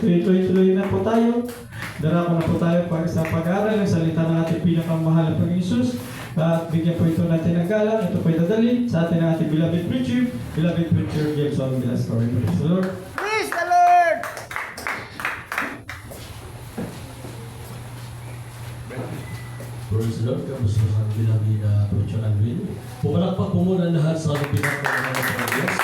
Tuloy-tuloy na po tayo. Darako na po tayo para sa pag-aaral ng salita ng ating pinakamahal na Panginoon Jesus. At bigyan po ito natin ng galang. Ito po ay dadali sa atin ng ating beloved preacher, Gilson Velasco. Praise the Lord. Praise the Lord! Praise the Lord. Kamusta sa beloved preacher Alvin? Pumalakpak po muna lahat sa ating pinakamahal na Diyos.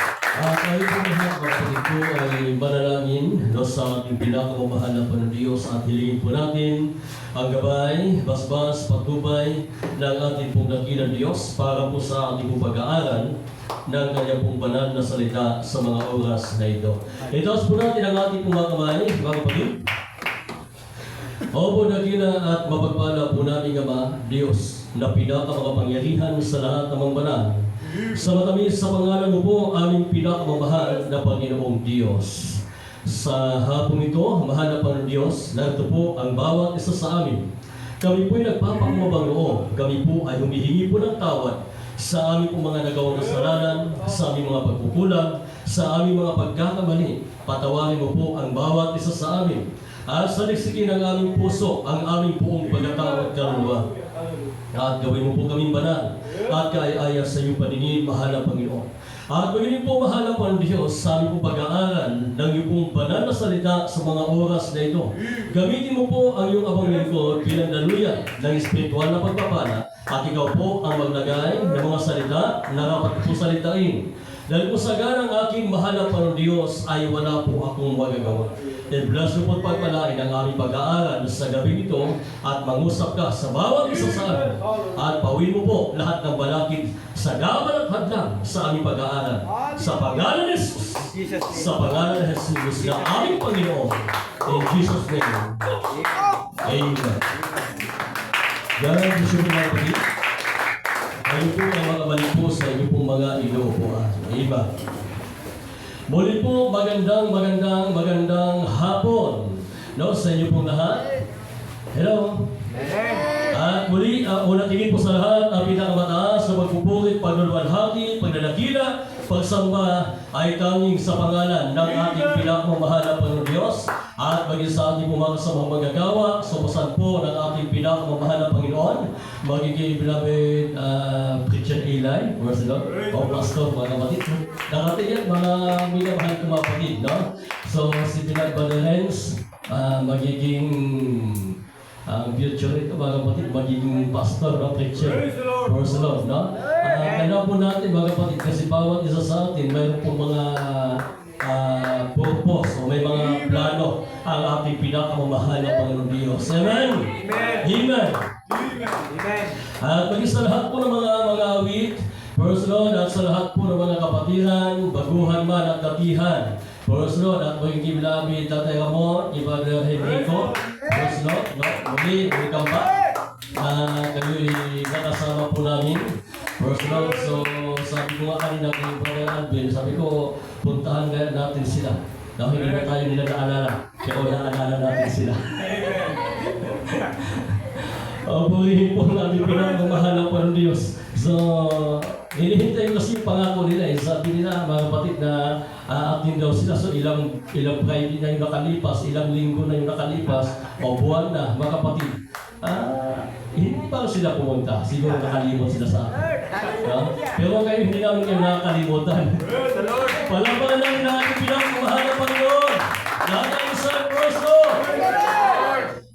Tayo po lahat, kapatid ko, ay manalangin sa ating pinakamamahal na Panginoon Diyos at hilingin po natin ang gabay, basbas, patnubay ng ating pong dakilang Diyos para po sa ating pong pag-aaral ng kanyang pong banal na salita sa mga oras na ito. Itaas po natin ang ating pong mga kamay, mga kapatid. Opo, dakila at mapagpala po namin Ama, Diyos, na pinakamakapangyarihan sa lahat ng mga banal. Sa matamis sa pangalan mo po, aming pinakamamahal na Panginoong Diyos. Sa hapon ito, mahal na Panginoong Diyos, narito po ang bawat isa sa amin. Kami po'y nagpapakumabang loob. Kami po ay humihingi po ng tawad sa aming po mga nagawang kasalanan, sa aming mga pagkukulang, sa aming mga pagkakamali. Patawarin mo po ang bawat isa sa amin. At saliksikin ang aming puso, ang aming buong pagkatawad kaluluwa. At gawin mo po kaming banal at kaaya sa iyong paningin, mahal na Panginoon. At magiging po mahal na Panginoon Diyos sa aming pong pag-aaral ng iyong pong banal na salita sa mga oras na ito. Gamitin mo po ang iyong abang lingkod bilang daluyan ng espiritual na pagpapala at ikaw po ang maglagay ng mga salita na dapat po salitain. Dahil po sa ganang aking mahal na Panginoon Diyos ay wala po akong magagawa. And bless mo po pagpalain ang aming pag-aaral sa gabi ito at mangusap ka sa bawat isa sa amin at pawin mo po lahat ng balakid sa gabal at hadlang sa aming pag-aaral. Sa pangalan ni Jesus, sa pangalan ni Jesus na aming Panginoon. In Jesus' name. Amen. God bless you mga kapatid. Kayo po ang makabalik po sa inyo pong mga inuupuan. Amen. Muli po, magandang hapon. No, sa inyo pong lahat. Hello. At muli, unang tingin po sa lahat, ang pinakamataas na pagpupulit, pagluluwalhati, paglalakila, pagsamba ay tanging sa pangalan ng ating pinakamamahal na Panginoon Diyos at maging sa ating pumasamang magagawa, sumasan po ng ating pinakamamahal na Panginoon, magiging beloved Preacher Eli, Praise the Lord, o Pastor, mga kapatid. Nakating yan, mga minamahal ko mga kapatid, no? So, si Pinag Badelens, magiging ang future ito, mga kapatid, magiging pastor o preacher. Praise the Lord, no? Kailangan po natin, mga kapatid, kasi bawat isa sa atin, mayroon po mga pinakamamahal na Panginoon Diyos. Amen? Amen. At maging sa lahat po ng mga awit, first Lord, at sa lahat po ng mga kapatiran, baguhan man at datihan. First Lord, at maging kibilabi Tatay Ramon, Brother Henrico. First Lord, no? Muli, welcome back. Kayo'y nakasama po namin. First Lord, so sabi ko nga kanina kay Brother Alvin, sabi ko, puntahan natin sila. Dahil hindi na tayo nila naalala, pero naalala natin sila. Purihin po namin pinagmamahal ng Panginoon Diyos. So, hinihintay ko kasi yung pangako nila. Sabi nila, mga kapatid, na aatin daw sila. So, ilang Friday na yung nakalipas, ilang linggo na yung nakalipas, o buwan na, mga kapatid. Hindi pa sila pumunta. Siguro nakalimot sila sa akin. Pero kayo, hindi namin kayo nakakalimutan. Palaban namin ang ating pinagmamahal ng Panginoon. Lahat ay isang prosto.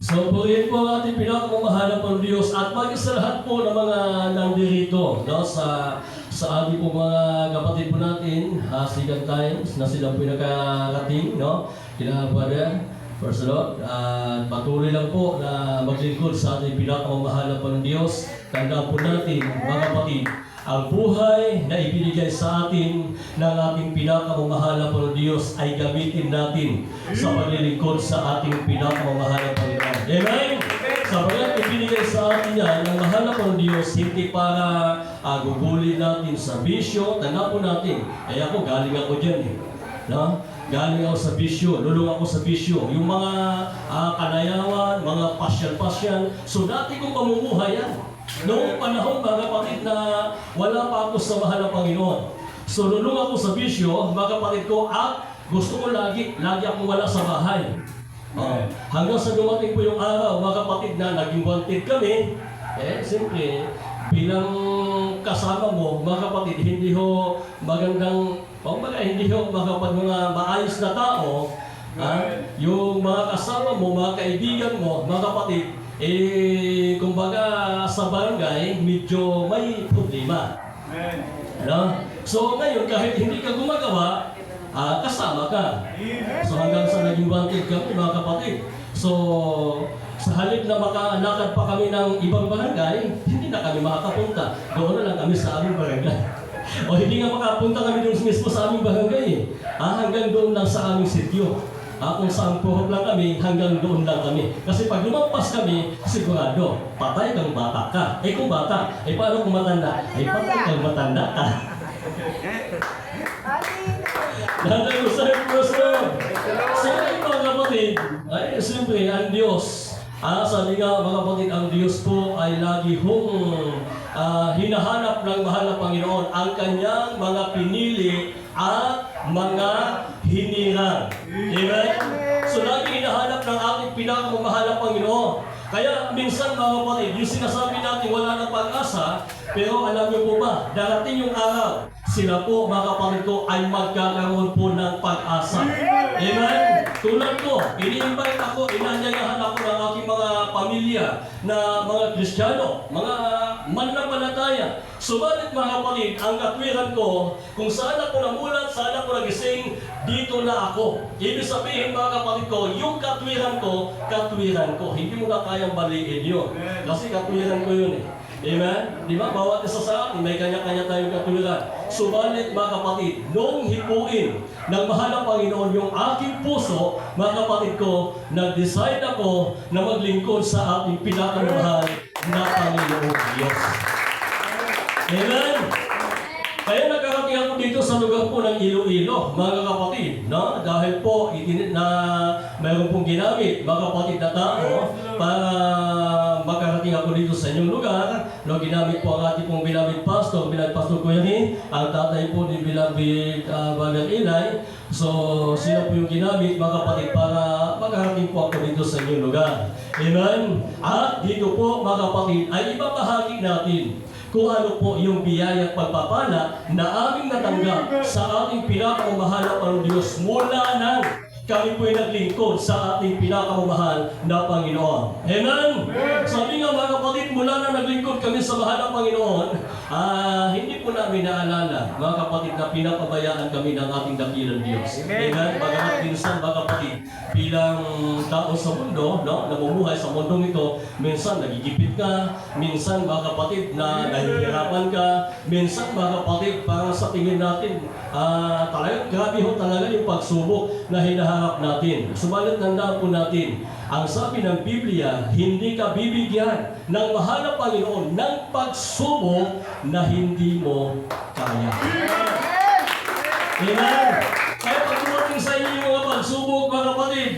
So, purihin po ang ating pinakamamahal ng Panginoon Diyos at maging sa lahat po ng mga nandirito, no, sa ating po mga kapatid po natin, Second Times, na silang pinakarating, no, kina Brother, First Lord, at patuloy lang po na maglingkod sa ating pinakamamahal ng Panginoon Diyos. Tandaan po natin, mga kapatid, ang buhay na ibinigay sa atin ng ating pinakamamahal na Panginoon Diyos ay gamitin natin sa paglilingkod sa ating pinakamamahal na Panginoon. Amen? Sapagat ibinigay sa atin yan ng mahal na Panginoon Diyos, hindi para gugulin natin sa bisyo. Tanda po natin, ako galing ako dyan eh. No? Galing ako sa bisyo, lulong ako sa bisyo. Yung mga kanayawan, mga pasyal-pasyal. So dati kong pamumuhay yan. Noong panahon, mga kapatid, na wala pa ako sa mahal na Panginoon. So, lulong ako sa bisyo, mga kapatid ko, at gusto ko lagi akong wala sa bahay. Hanggang sa dumating po yung araw, mga kapatid, na naging wanted kami, siyempre, bilang kasama mo, mga kapatid, hindi ho magandang, hindi ho mga kapatid, mga maayos na tao, yung mga kasama mo, mga kaibigan mo, mga kapatid, kumbaga sa barangay, medyo may problema. Ano? So ngayon, kahit hindi ka gumagawa, kasama ka. So hanggang sa naging wanted kami, mga kapatid. So, sa halip na makalakad pa kami ng ibang barangay, hindi na kami makakapunta. Doon na lang kami sa aming barangay. O hindi nga makapunta kami doon mismo sa aming barangay. Hanggang doon lang sa aming sityo. Kung saan puhog lang kami, hanggang doon lang kami. Kasi pag lumampas kami, sigurado, patay kang bata ka. Kung bata, paano kung matanda? Patay kang matanda ka. Nanday ko sa Prosto. So, mga kapatid, siyempre, ang Diyos. Sabi nga, mga kapatid, ang Diyos po ay lagi hong hinahanap ng mahal na Panginoon ang kanyang mga pinili at mga hinirang. Amen? So lagi hinahanap ng ating pinakamamahal na Panginoon. Kaya minsan, mga kapatid, yung sinasabi natin wala ng pag-asa, pero alam niyo po ba, darating yung araw, sila po, mga kapatid ko, ay magkakaroon po ng pag-asa. Amen? Tulad ko, ini-invite ako, inanyayahan ako ng aking mga pamilya na mga Kristiyano, mga mananampalataya. Subalit, mga kapatid, ang katwiran ko, kung saan ako namulat, saan ako nagising, dito na ako. Ibig sabihin, mga kapatid ko, yung katwiran ko. Hindi mo na kayang baliin yun. Kasi katwiran ko yun eh. Amen? Di ba? Bawat isa sa atin, may kanya-kanya tayong katwiran. Subalit, mga kapatid, noong hipuin ng mahal na Panginoon yung aking puso, mga kapatid ko, nag-decide ako na maglingkod sa ating pinakamahal na Panginoon Diyos. Amen? Kaya nagkakating ako dito sa lugar po ng Iloilo, mga kapatid, no? Dahil po, mayroon pong ginamit, mga kapatid na tao, para makarating ako dito sa inyong lugar. No, ginamit po ang ating pong bilabid pastor Kuya Rin, ang tatay po ni bilabid Brother Eli. So, sila po yung ginamit, mga kapatid, para makarating po ako dito sa inyong lugar. Amen? At dito po, mga kapatid, ay ibabahagi natin kung ano po yung biyaya at pagpapala na aming natanggap sa ating pinakamamahal na Panginoon Diyos mula nang kami po'y naglingkod sa ating pinakamamahal na Panginoon. Amen? Sabi nga, mga kapatid, mula na naglingkod kami sa mahal na Panginoon, Hindi po namin naalala, mga kapatid, na pinapabayaan kami ng ating dakilang Diyos. Amen? Bagamat minsan, mga kapatid, bilang tao sa mundo, no, namumuhay sa mundong ito, minsan nagigipit ka, minsan, mga kapatid, na nahihirapan ka, minsan, mga kapatid, parang sa tingin natin, talagang grabe ho talaga yung pagsubok na hinaharap natin. Subalit tandaan po natin, ang sabi ng Biblia, hindi ka bibigyan ng mahal na Panginoon ng pagsubok na hindi mo kaya. Amen! Kaya pag dumating sa inyo yung mga pagsubok, mga kapatid,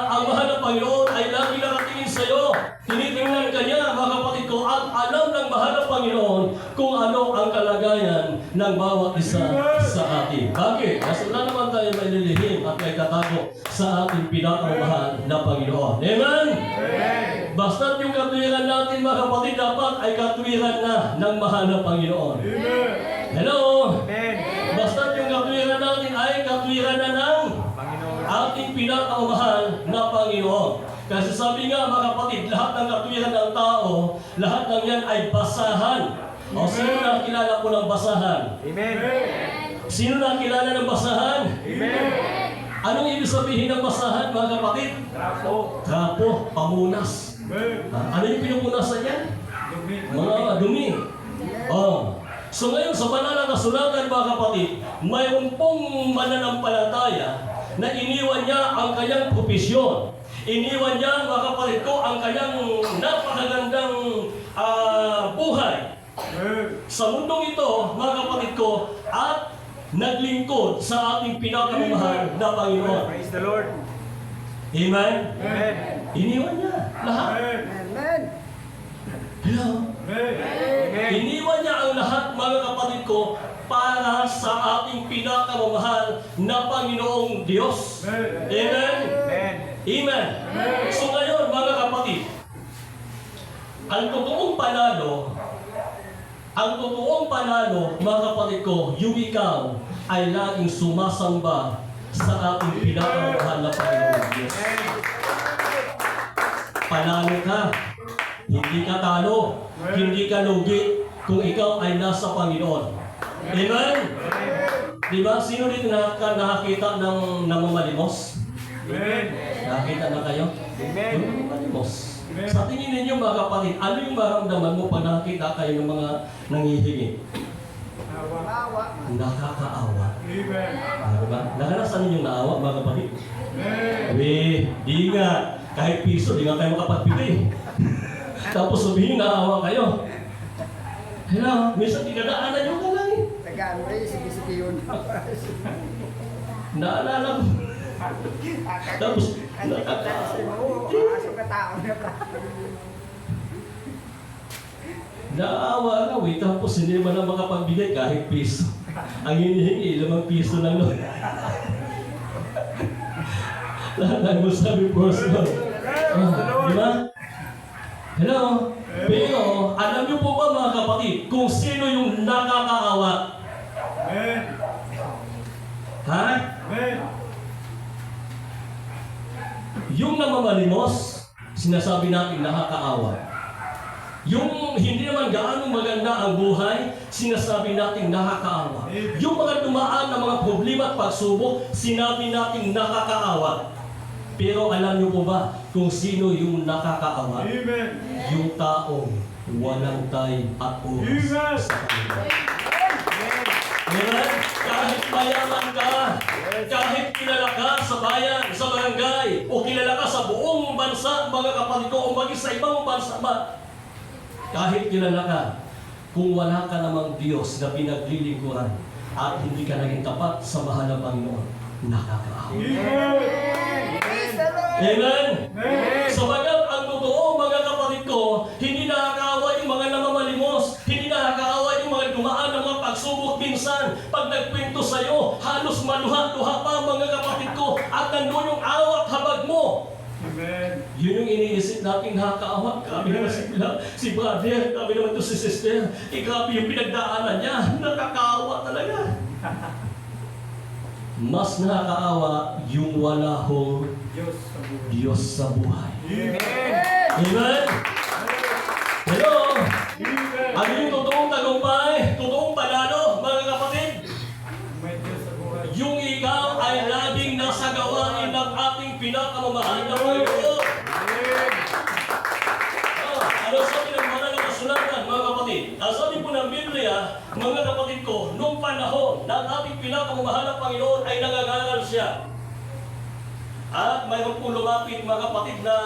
ang mahal na Panginoon ay lagi nakatingin sa iyo. Tinitingnan ka niya, mga kapatid ko, at alam ng mahal na Panginoon kung ano ang kalagayan ng bawat isa sa atin. Bakit? Kasi wala naman tayo may lilihim at may tatago sa ating pinakamahal na Panginoon. Amen? Basta't yung katwiran natin, mga kapatid, dapat ay katwiran na ng mahal na Panginoon. Hello? Basta't yung katwiran natin ay katwiran na ng ating pinakamahal na Panginoon. Kasi sabi nga, mga kapatid, lahat ng katwiran ng tao, lahat ng yan ay basahan. O sino nakilala po ng basahan? Amen. Sino nakilala ng basahan? Amen. Anong ibig sabihin ng basahan, mga kapatid? Trapo. Trapo, pamunas. Ano yung pinupunasan yan? Mga dumi. So ngayon, sa banal na kasulatan, mga kapatid, mayroon pong mananampalataya na iniwan niya ang kanyang propesyon. Iniwan niya, mga kapatid ko, ang kanyang napakagandang buhay sa mundong ito, mga kapatid ko, at naglingkod sa ating pinakamamahal na Panginoon. Praise the Lord. Amen? Amen. Iniwan niya lahat. Amen. Hello? Amen. Iniwan niya ang lahat, mga kapatid ko, para sa ating pinakamamahal na Panginoong Diyos. Amen? Amen. Amen. So ngayon, mga kapatid, ang totoong panalo, mga kapatid ko, yung ikaw ay laging sumasamba sa ating pinakamamahal na Panginoong Diyos. Panalo ka, hindi ka talo, hindi ka lugi kung ikaw ay nasa Panginoon. Amen? Diba? Sino dito nakakita ng namamalimos? Amen. Nakakita na kayo? Amen. Yung namamalimos. Sa tingin ninyo, mga kapatid, ano yung maramdaman mo pag nakakita kayo ng mga nangihingi? Nakakaawa. Amen. Diba? Nakarasan ninyong naawa, mga kapatid? Amen. Di nga. Kahit piso, di nga kayo makapagbigay. Tapos sabihin, naawa kayo. Hello, minsan dinadaanan yung kalay. Tagaan mo rin, sige-sige yun. Naalala ko. Tapos, Aso ka tao na ka. naawa ka, tapos hindi naman na makapagbigay kahit piso. Ang hinihingi, 5 piso lang nun. Lahat mo sabi, personal. Di ba? Hello? Pero, alam niyo po ba, mga kapatid, kung sino yung nakakaawa? Amen. Ha? Amen. Yung namamalimos, sinasabi natin nakakaawa. Yung hindi naman gaano maganda ang buhay, sinasabi natin nakakaawa. Yung mga dumaan na mga problema at pagsubok, sinabi natin nakakaawa. Pero alam niyo po ba kung sino yung nakakaawa? Amen. Yung taong walang time at oras sa kanila. Amen? Kahit mayaman ka, kahit kilala ka sa bayan, sa barangay, o kilala ka sa buong bansa, mga kapatid ko, o maging sa ibang bansa ba, kahit kilala ka, kung wala ka namang Diyos na pinaglilingkuran at hindi ka naging tapat sa mahal na Panginoon, nakakaawa. Amen? Sabagat ang totoo, mga kapatid ko, hindi nakakaawa yung mga namamalimos, hindi nakakaawa yung mga dumaan ng mga pagsubok minsan. Pag nagkwento sa'yo, halos maluha-luha pa, mga kapatid ko, at nandun yung awa at habag mo. Amen. Yun yung iniisip natin, nakakaawa. Grabe naman si brother, grabe naman to si sister. Grabe yung pinagdaanan niya, nakakaawa talaga. Mas nakakaawa yung wala hong Diyos sa buhay. Diyos sa buhay. Amen. Amen? Hello? Amen. Ano yung totoong tagumpay? Totoong panalo, mga kapatid? May Diyos sa buhay. Yung ikaw ay laging nasa gawain ng ating pinakamamahal na Panginoon. Amen. Ano sabi ng banal na kasulatan, mga kapatid? Ang sabi po ng Biblia, mga kapatid ko, nung panahon na ang ating pinakamamahal na Panginoon ay nangangaral siya. At mayroon po lumapit, mga kapatid, na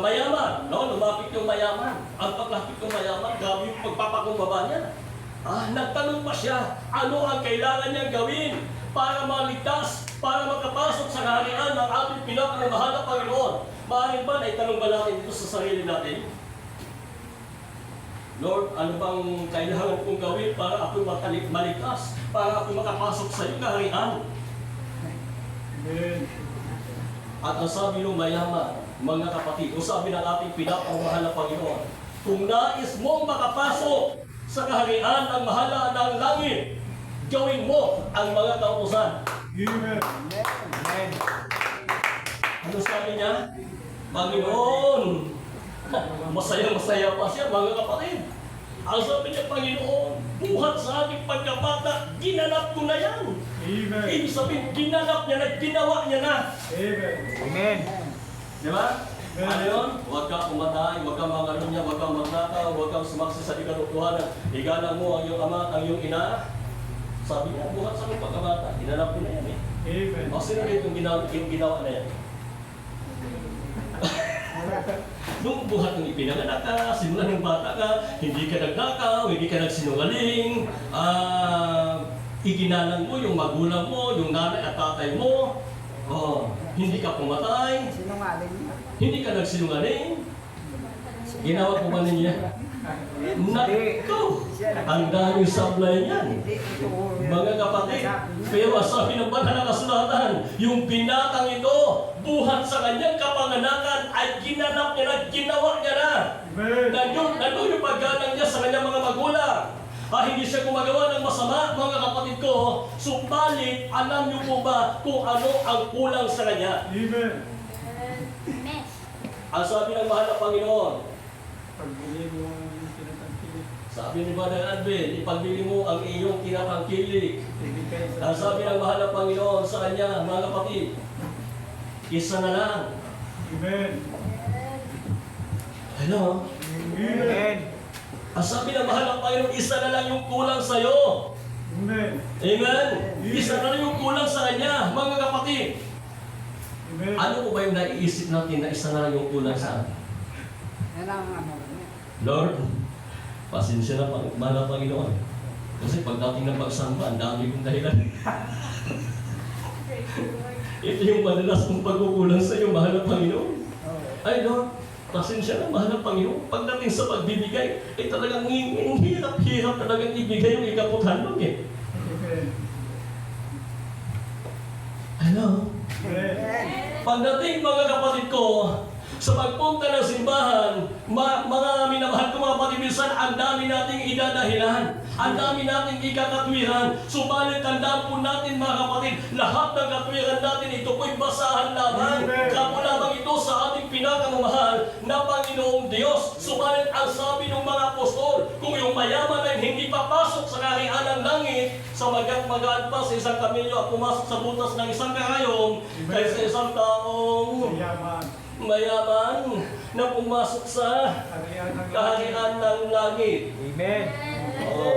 mayaman. No? Lumapit yung mayaman. Ang paglapit yung mayaman, grabe yung pagpapakumbaba niya. Nagtanong pa siya, ano ang kailangan niyang gawin para maligtas, para makapasok sa kaharian ng ating pinakamamahal na Panginoon. Maaaring ba na itanong ba natin ito sa sarili natin? Lord, ano bang kailangan kong gawin para ako maligtas, para ako makapasok sa iyong kaharian? Amen. At ang sabi ng mayaman, mga kapatid, ang sabi ng ating pinakamamahal na Panginoon, kung nais mong makapasok sa kaharian ng mahala ng langit, gawin mo ang mga kautusan. Amen. Amen. Ano sabi niya? Panginoon, masaya-masaya pa siya, mga kapatid. Ang sabi niya, Panginoon, buhat sa ating pagkabata, ginanap ko na yan. Amen. Ibig sabihin, ginanap niya na, ginawa niya na. Amen. Amen. Di ba? Ano yun? Huwag kang umatay, huwag kang mangalunya, huwag kang magnakaw, huwag kang sumaksi sa ikalutuhanan. Igalang mo ang iyong ama, ang iyong ina. Sabi niya, buhat sa ating pagkabata, ginanap ko na yan eh. Amen. O sino rin yung ginawa na yan? Nung buhat ng ipinanganak ka, simula ng bata ka, hindi ka nagnakaw, hindi ka nagsinungaling, iginalang mo yung magulang mo, yung nanay at tatay mo, hindi ka pumatay, Sinungaling niya. hindi ka nagsinungaling. Ginawa ko ba ninyo? Naku! Ang daming sablay niyan. Hindi ito. Mga kapatid, pero sabi ng banal na kasulatan, yung binatang ito, buhat sa kanyang kapanganakan ay ginanap niya na, ginawa niya na. Amen. Nandun yung paggalang niya sa kanyang mga magulang. Hindi siya gumagawa ng masama, mga kapatid ko. Subalit, alam niyo po ba kung ano ang kulang sa kanya? Amen. Ang sabi ng mahal na Panginoon, Pagbili mo ang tinatangkilik. sabi ni Brother Advin, ipagbili mo ang iyong tinatangkilik. Ibigay Ang sabi ng mahal na Panginoon sa kanya, mga kapatid, isa na lang. Amen. Ano? Amen. Ang sabi ng mahal ng Panginoon, isa na lang yung kulang sa'yo. Amen. Amen? Isa na lang yung kulang sa kanya, mga kapatid. Amen. Ano po ba yung naiisip natin na isa na lang yung kulang sa atin? Yan ang ano niya. Lord, pasensya na, mahal na Panginoon. Kasi pagdating ng pagsamba, ang dami kong dahilan. Ito yung madalas kong pagkukulang sa iyo, mahal na Panginoon. Ay Lord, pasensya na, mahal na Panginoon. Pagdating sa pagbibigay, talagang hirap-hirap talagang ibigay yung ikaputhandog eh. Amen. Ano? Amen. Pagdating mga kapatid ko, sa pagpunta ng simbahan, mga minamahal ko mga kapatid, minsan ang dami nating idadahilan, ang dami nating ikakatwiran, subalit tandaan po natin mga kapatid, lahat ng katwiran natin ito po'y basahan lamang, kamo lamang ito sa ating pinakamamahal na Panginoong Diyos. Subalit ang sabi ng mga apostol, kung yung mayaman ay hindi papasok sa kaharian ng langit, sa magaan pa sa isang kamilyo at pumasok sa butas ng isang karayom, kaysa isang taong mayaman na pumasok sa kaharian ng langit. Amen. Oo.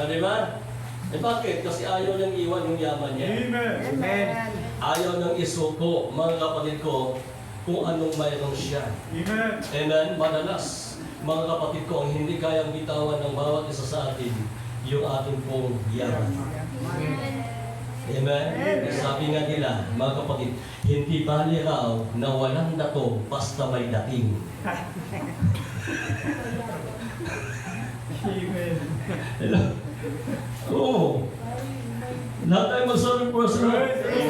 Di ba? Bakit? Kasi ayaw niyang iwan yung yaman niya. Amen. Amen. Ayaw niyang isuko, mga kapatid ko, kung anong mayroon siya. Amen. Amen? Madalas, mga kapatid ko, ang hindi kayang bitawan ng bawat isa sa atin, yung ating pong yaman. Amen? Sabi nga nila, mga kapatid, hindi bali raw na walang dato basta may dating. Amen. Hello? Oo. Lahat tayo magsabi po sa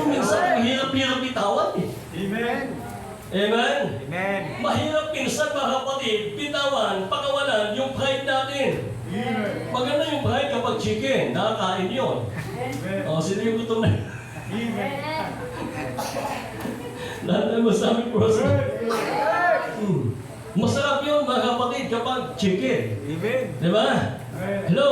minsan, ang hirap-hirap bitawan eh. Amen. Amen? Amen. Mahirap minsan, mga kapatid, bitawan, pakawalan yung pride natin. Amen. Maganda yung pride kapag chicken, nakakain yun. Amen. Sino yung gutom na? Amen. Lahat tayo magsabi po sa Masarap yun, mag-chicken. Amen. Di ba? Amen. Hello?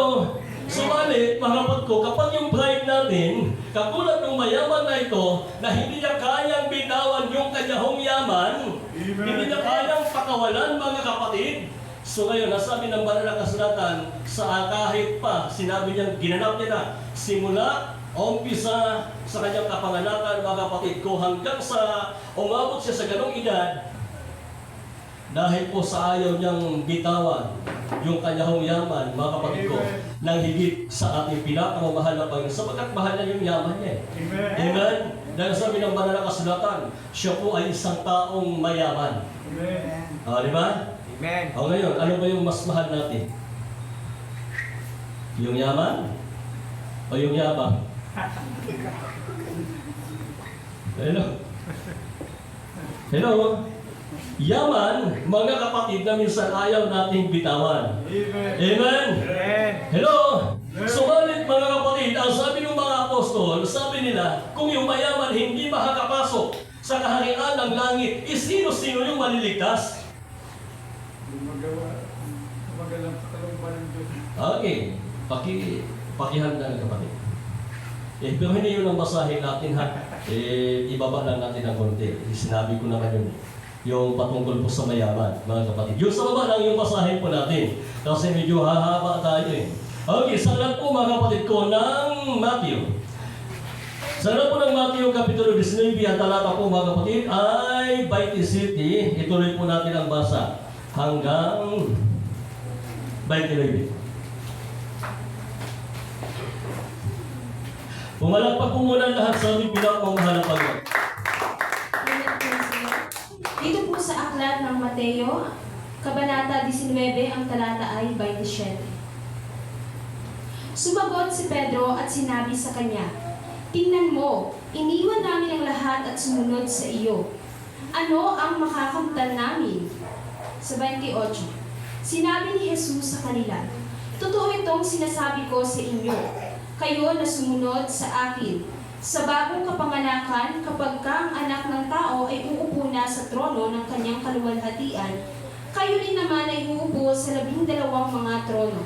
Subalit, mga kapatid ko, kapag yung bride natin, katulad ng mayaman na ito, na hindi niya kayang bitawan yung kanyang yaman, hindi niya kayang pakawalan, mga kapatid. So ngayon, nasabi ng banal na kasulatan, sa kahit pa, sinabi niya, ginanap niya na, simula, umpisa sa kanyang kapanganakan, mga kapatid ko, hanggang sa umabot siya sa ganong edad, dahil po sa ayaw niyang bitawan yung kanyang yaman, mga kapatid ko, nang higit sa ating pinakamamahal na Panginoon, sapagkat mahal na yung yaman niya. Amen. Amen? Dahil sabi ng banal na kasulatan, siya po ay isang taong mayaman. Amen. Di ba? Amen. O ngayon, ano ba yung mas mahal natin? Yung yaman? O yung yabang? Hello? Hello? Yaman, mga kapatid na minsan ayaw nating bitawan. Amen. Amen? Amen. Hello? Subalit mga kapatid, ang sabi ng mga apostol, sabi nila, kung yung mayaman hindi makakapasok sa kaharian ng langit, sino-sino yung maliligtas? Magalang katalumpan ng Diyos. Okay, pakihanda na kapatid. Pero hindi yun ang basahin natin ha. Ibaba lang natin ng konti. Sinabi ko naman yun. Yung patungkol po sa mayaman, mga kapatid. Yung sa baba lang yung basahin po natin. Kasi medyo hahaba tayo eh. Okay, salat po mga kapatid ko ng Matthew. Salat po ng Matthew, Kapitulo 19, ang talata po mga kapatid ay 27. Ituloy po natin ang basa hanggang 29. Pumalakpak po muna ang lahat sa aming pinakamamahal na Panginoon. Dito po sa aklat ng Mateo, Kabanata 19, ang talata ay 27. Sumagot si Pedro at sinabi sa kanya, "Tingnan mo, iniwan namin ang lahat at sumunod sa iyo. Ano ang makakamtan namin?" Sa 28, sinabi ni Jesus sa kanila, "Totoo itong sinasabi ko sa inyo, kayo na sumunod sa akin. Sa bagong kapanganakan, kapag ka ang anak ng tao ay uupo na sa trono ng kanyang kaluwalhatian, kayo rin naman ay uupo sa 12 mga trono,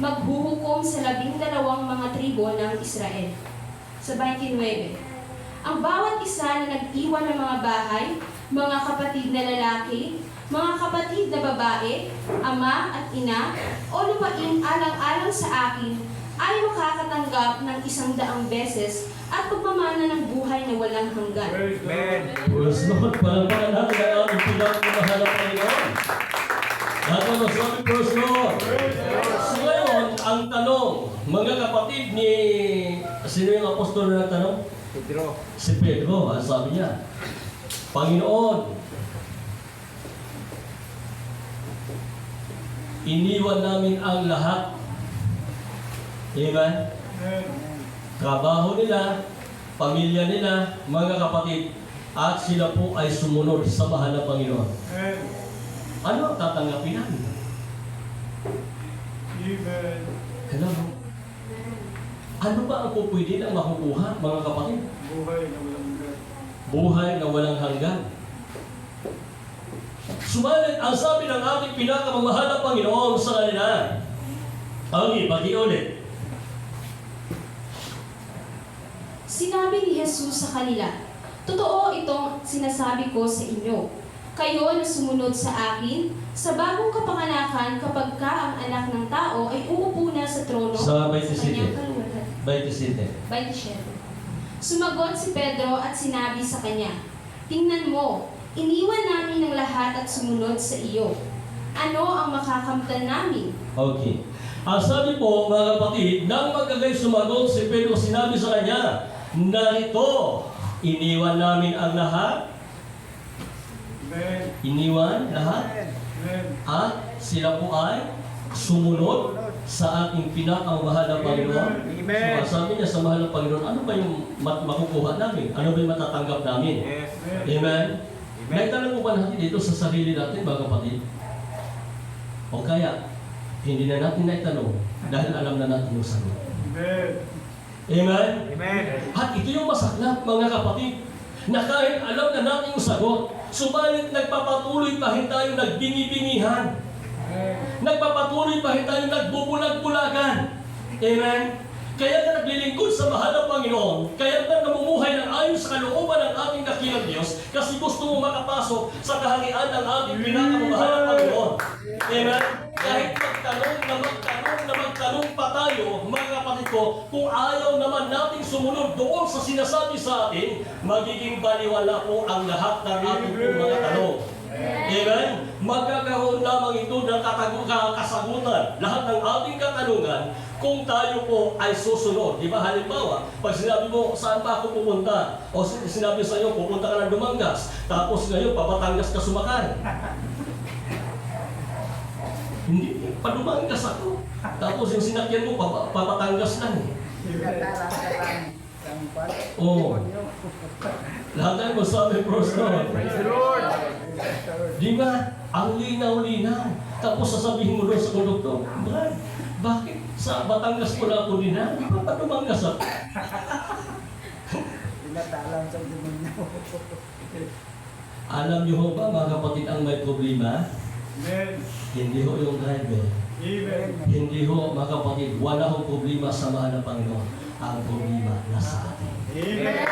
maghuhukom sa 12 mga tribo ng Israel." Sa 29, ang bawat isa na nag-iwan ng mga bahay, mga kapatid na lalaki, mga kapatid na babae, ama at ina, o lupain alang-alang sa akin, ay makakatanggap ng 100 beses at pagmamana ng buhay na walang hanggan. Amen. Praise Lord, palangpakan natin ang aming pinakamamahal na Panginoon. Lahat ng masabi, praise Lord. So ngayon, ang tanong, mga kapatid ni... Sino yung apostol na nagtanong? Pedro. Si Pedro, ang sabi niya, Panginoon, iniwan namin ang lahat. Amen? Amen. Trabaho nila, pamilya nila, mga kapatid, at sila po ay sumunod sa mahal na Panginoon. Amen. Ano ang tatanggapin namin? Amen. Hello? Ano ba ang pupwede na makukuha, mga kapatid? Buhay na walang hanggan. Buhay na walang hanggan. Subalit, ang sabi ng ating pinakamamahal na Panginoon sa kanila, pag-iulit. Sinabi ni Jesus sa kanila, "Totoo itong sinasabi ko sa inyo. Kayo na sumunod sa akin, sa bagong kapanganakan kapag ka ang anak ng tao ay uupo na sa trono Sa sa 27. kanyang kaluwalhatian." 27. 27. Sumagot si Pedro at sinabi sa kanya, "Tingnan mo, iniwan namin ang lahat at sumunod sa iyo. Ano ang makakamtan namin?" Okay. Ang sabi po, mga kapatid, nang magagay sumagot si Pedro, sinabi sa kanya, "Narito, iniwan namin ang lahat." Amen. Iniwan lahat. Amen. At sila po ay sumunod sa ating pinakamahal na Panginoon. Amen. So, sabi niya sa mahal na Panginoon, ano ba yung makukuha namin? Ano ba yung matatanggap namin? Yes. Amen? Naitanong mo ba natin dito sa sarili natin, mga kapatid? O kaya, hindi na natin naitanong dahil alam na natin yung sagot. Amen. Amen? Amen. At ito yung masaklap, mga kapatid, na kahit alam na natin yung sagot, subalit nagpapatuloy pa rin tayo nagbingi-bingihan. Nagpapatuloy pa rin tayo nagbubulag-bulagan. Amen? Kaya na naglilingkod sa mahal na Panginoon, kaya na namumuhay ng ayon sa kalooban ng ating dakilang Diyos, kasi gusto mo makapasok sa kaharian ng ating pinakamamahal na Panginoon. Amen? Kahit magtanong pa tayo, mga kapatid ko, kung ayaw naman nating sumunod doon sa sinasabi sa atin, magiging baliwala po ang lahat ng ating mga tanong. Amen? Magkakaroon lamang ito ng kasagutan. Lahat ng ating katanungan kung tayo po ay susunod. Di ba? Halimbawa, pag sinabi mo, saan ba ako pupunta? O sinabi sa iyo, pupunta ka ng Dumangas. Tapos ngayon, papatangas ka sumakay. Hindi, padumangas ako. Tapos yung sinakyan mo, papatangas lang. Oo. Lahat tayo masabi, Praise Praise the Lord. Di ba? Ang linaw-linaw. Tapos sasabihin mo doon sa konduktor, Brad, bakit sa Batangas ko lang ako dinaan? Di ba pa Dumangas ako? Pinatalang sa demonyo. Alam niyo ho ba, mga kapatid, ang may problema? Amen. Hindi ho yung driver. Amen. Hindi ho, mga kapatid, wala hong problema sa mahal ng Panginoon. Ang problema nasa atin. Amen.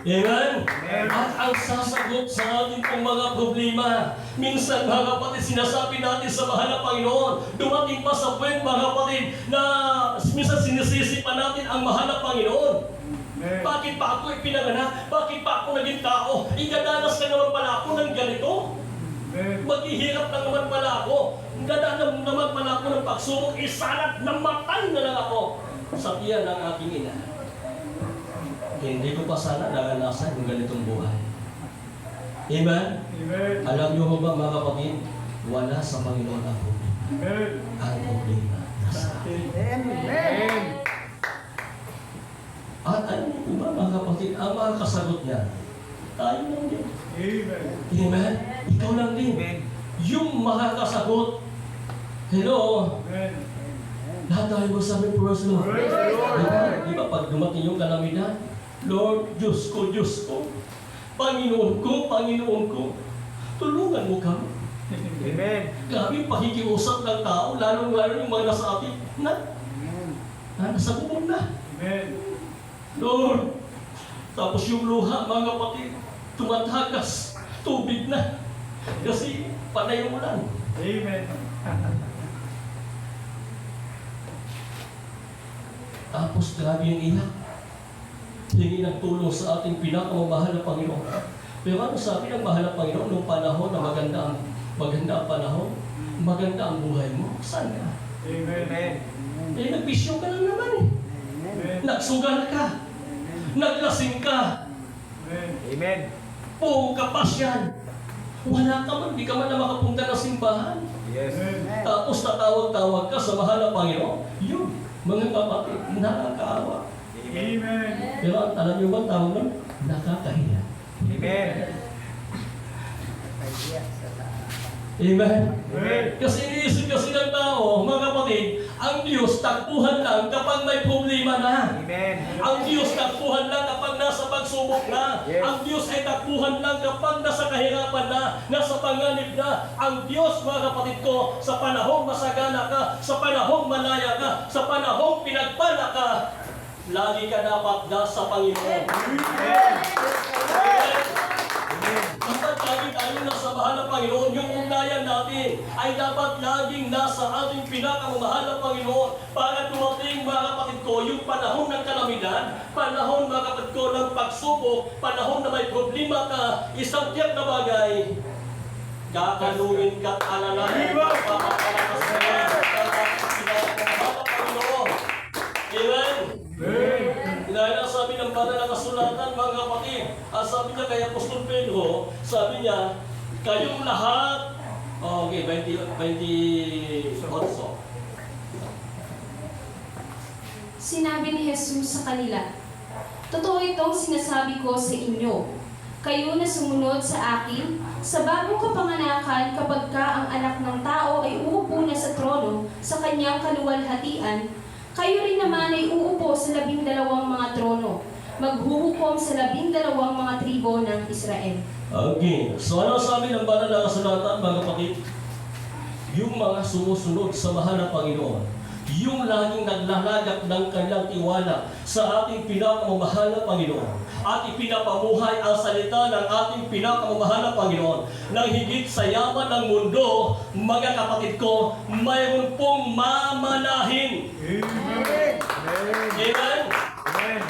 Amen? At ang sasagot sa ating pong mga problema, minsan mga kapatid, sinasabi natin sa mahal na Panginoon, dumating pa sa point mga kapatid, na minsan sinisisi pa natin ang mahal na Panginoon. Amen. Bakit pa ako ipinanganak? Bakit pa ako naging tao? Igadanas na naman pala ako ng ganito. Amen. Maghihirap na naman pala ako. Dadanas naman pala ako ng pagsubok. Isalat na matay na lang ako sa tiyan ng aking ina. Hindi ko pa sana naranasan yung ganitong buhay. Amen? Amen. Alam niyo ba mga kapatid, wala sa Panginoon ang problema. Amen. Ang problema nasa atin. Amen. At alam niyo ba mga kapatid, ang mga kasagot niya, tayo lang din. Amen. Amen? Ikaw lang din. Yung mga kasagot, hello, Amen. lahat tayo magsabi, praise the Lord. Praise the Lord. Di ba pag dumating yung kalamidad, Lord, Diyos ko, Panginoon ko, tulungan mo kami. Amen. Grabe pakikiusap ng tao, lalong-lalo yung mga nasa atin, nasa bubong na. Amen. Lord, tapos yung luha, mga kapatid, tumatagas, tubig na. Kasi panay yung ulan. Amen. Tapos grabe yung iyak. Hingi ng tulong sa ating pinakamamahal na Panginoon. Pero ano sabi ng mahal na Panginoon nung panahon na maganda ang panahon, maganda ang buhay mo, saan ka? Amen. Eh, nagbisyo ka lang naman eh. Amen. Nagsugal ka. Naglasing ka. Amen. Buong kapasyan. Wala ka man, di ka man na makapunta ng simbahan. Yes. Amen. Tapos tatawag-tawag ka sa mahal na Panginoon. Yun, mga kapatid, nakakaawa. Amen. Pero alam niyo ba ang tawag nun? Nakakahiya. Amen. Amen? Amen. Kasi iniisip kasi ng tao, mga kapatid, ang Diyos takbuhan lang kapag may problema na. Amen. Ang Diyos takbuhan lang kapag nasa pagsubok na. Yes. Ang Diyos ay takbuhan lang kapag nasa kahirapan na, nasa panganib na. Ang Diyos, mga kapatid ko, sa panahong masagana ka, sa panahong malaya ka, sa panahong pinagpala ka, lagi ka dapat nasa Panginoon. Amen. Dapat lagi tayo nasa mahal na Panginoon. Yung ugnayan natin ay dapat laging nasa ating pinakamamahal na Panginoon para dumating, mga kapatid ko, yung panahon ng kalamidad, panahon, mga kapatid ko, ng pagsubok, panahon na may problema ka, isang tiyak na bagay, kakaluin ka at alalahin ka, papapalakas ka na, pinakamamahal na Panginoon. Amen? Amen. Dahil ang sabi ng banal na kasulatan, mga kapatid, ang sabi niya kay Apostol Pedro, sabi niya, kayong lahat, okay, 28. Sinabi ni Jesus sa kanila, totoo itong sinasabi ko sa inyo. Kayo na sumunod sa akin, sa bagong kapanganakan kapag ka ang anak ng tao ay uupo na sa trono sa kanyang kaluwalhatian, kayo rin naman ay uupo sa 12 mga trono, maghuhukom sa 12 mga tribo ng Israel. Okay. So ano sabi ng banal na kasulatan, mga kapatid? yung mga sumusunod sa mahal na Panginoon, yung laging naglalagak ng kanilang tiwala sa ating pinakamamahal na Panginoon at ipinapamuhay ang salita ng ating pinakamamahal na Panginoon nang higit sa yaman ng mundo, mga kapatid ko, mayroon pong mamanahin. Amen. Amen? Amen.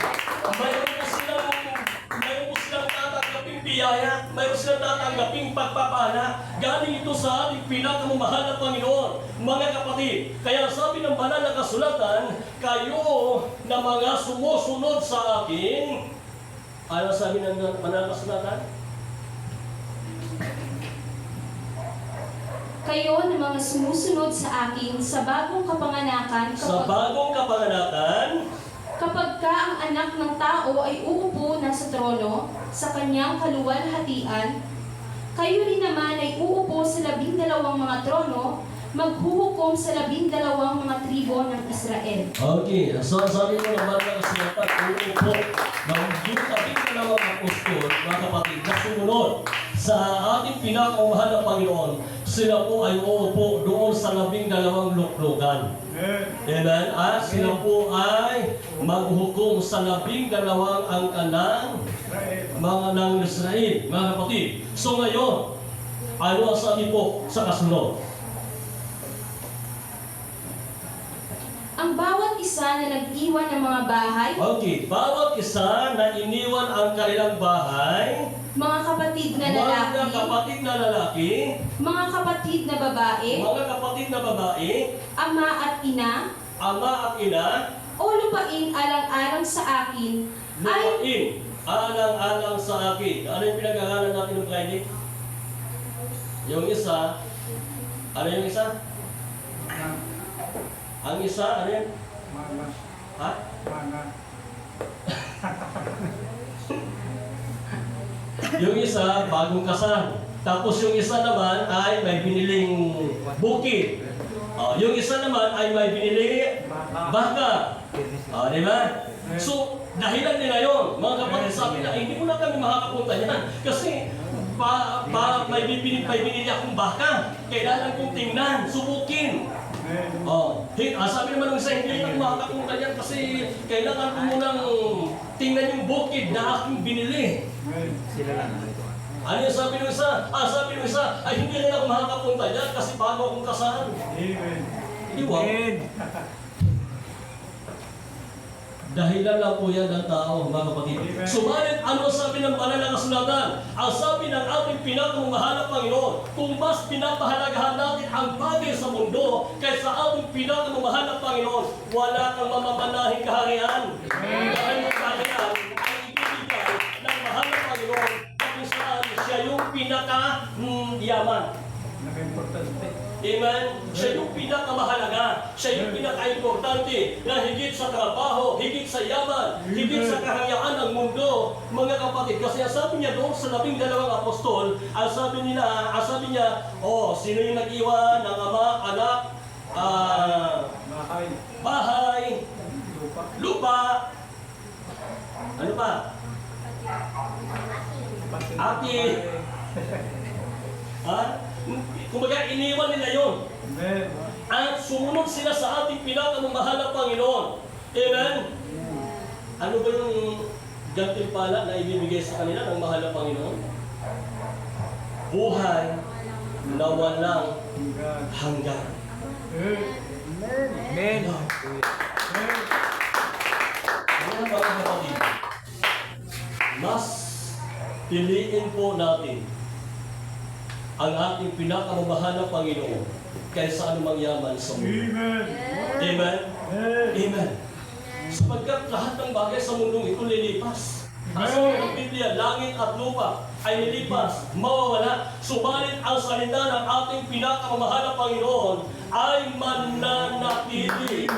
Mayroon po silang tatanggaping biyaya, mayroon silang tatanggaping pagpapala. Galing ito sa ating pinakamamahal na Panginoon, mga kapatid. Kaya sabi ng banal na kasulatan, kayo na mga sumusunod sa akin, ano sabi ng banal na kasulatan? Kayo na mga sumusunod sa akin sa bagong kapanganakan, Sa bagong kapanganakan, kapag ka ang anak ng tao ay uupo na sa trono, sa kanyang kaluwalhatian, kayo rin naman ay uupo sa 12 mga trono, maghuhukom sa 12 mga tribo ng Israel. okay, so sabi ko naman na kasulatan, uupo ng yung tabing na mga apostol, mga kapatid, na sumunod sa ating pinakamahal na Panginoon, sila po ay uupo doon sa 12 luklukan. Amen. Amen? At sila po ay maghukom sa 12 angkanan mga ng Israel, mga kapatid. So ngayon, ano ang sabi po sa kasunod? Ang bawat isa na nag-iwan ng mga bahay, Okay, bawat isa na iniwan ang kanilang bahay, mga kapatid na mga lalaki, kapatid na lalaki, mga kapatid na babae, mga kapatid na babae, ama at ina, ama at ina, o lupain alang-alang sa akin, ay lupain, alang-alang sa akin. Ano yung pinag-aaralan natin ng Friday? Yung isa, ano yung isa? Ang isa, ano yun? Mana. Ha? Mana. Yung isa, bagong kasal. Tapos yung isa naman ay may biniling bukid. Yung isa naman ay may binili baka. Di ba? So, dahilan nila yon. Mga kapatid, sabi na, hindi mo na kami makakapunta yan. Kasi, may binili akong baka. Kailangan kong tingnan, subukin. Amen. Sabi naman ng isa, hindi na makakapunta yan kasi kailangan ko munang tingnan yung bukid na aking binili. Amen. Ano yung sabi ng isa? Sabi ng isa, ay hindi rin ako makakapunta dyan kasi bago akong kasal. Amen. Iwan. Dahilan lang po yan ng tao, mga kapatid. Amen. Subalit, ano sabi ng banal na kasulatan? Ang sabi ng ating pinakamamahal na Panginoon, kung mas pinapahalagahan natin ang bagay sa mundo kaysa ating pinakamamahal na Panginoon, wala kang mamamanahing kaharian. Dahil yung kaharian ay ibibigay ng mahal na Panginoon kung saan siya yung pinaka-yaman. Naka-importante. Amen? Siya yung pinakamahalaga. Siya yung pinaka-importante na higit sa trabaho, higit sa yaman, higit sa kahayaan ng mundo, mga kapatid. Kasi ang sabi niya doon sa 12 apostol, ang sabi niya, sino yung nag-iwan ng ama, anak, Bahay. bahay, Lupa. lupa, ano pa? Ati. Kumbaga, iniwan nila yon. Amen. At sumunod sila sa ating pinakamamahal na Panginoon. Amen? Ano ba yung gantimpala na ibibigay sa kanila ng mahal na Panginoon? Buhay na walang God. hanggan. Amen. Amen. Mga kapatid, mas piliin po natin ang ating pinakamamahal na Panginoon kaysa anumang yaman sa mundo. Amen. Amen? Amen. Amen. Sapagkat lahat ng bagay sa mundong ito lilipas. Ang sabi ng Biblia, langit at lupa ay lilipas, mawawala. Subalit ang salita ng ating pinakamamahal na Panginoon ay mananatili.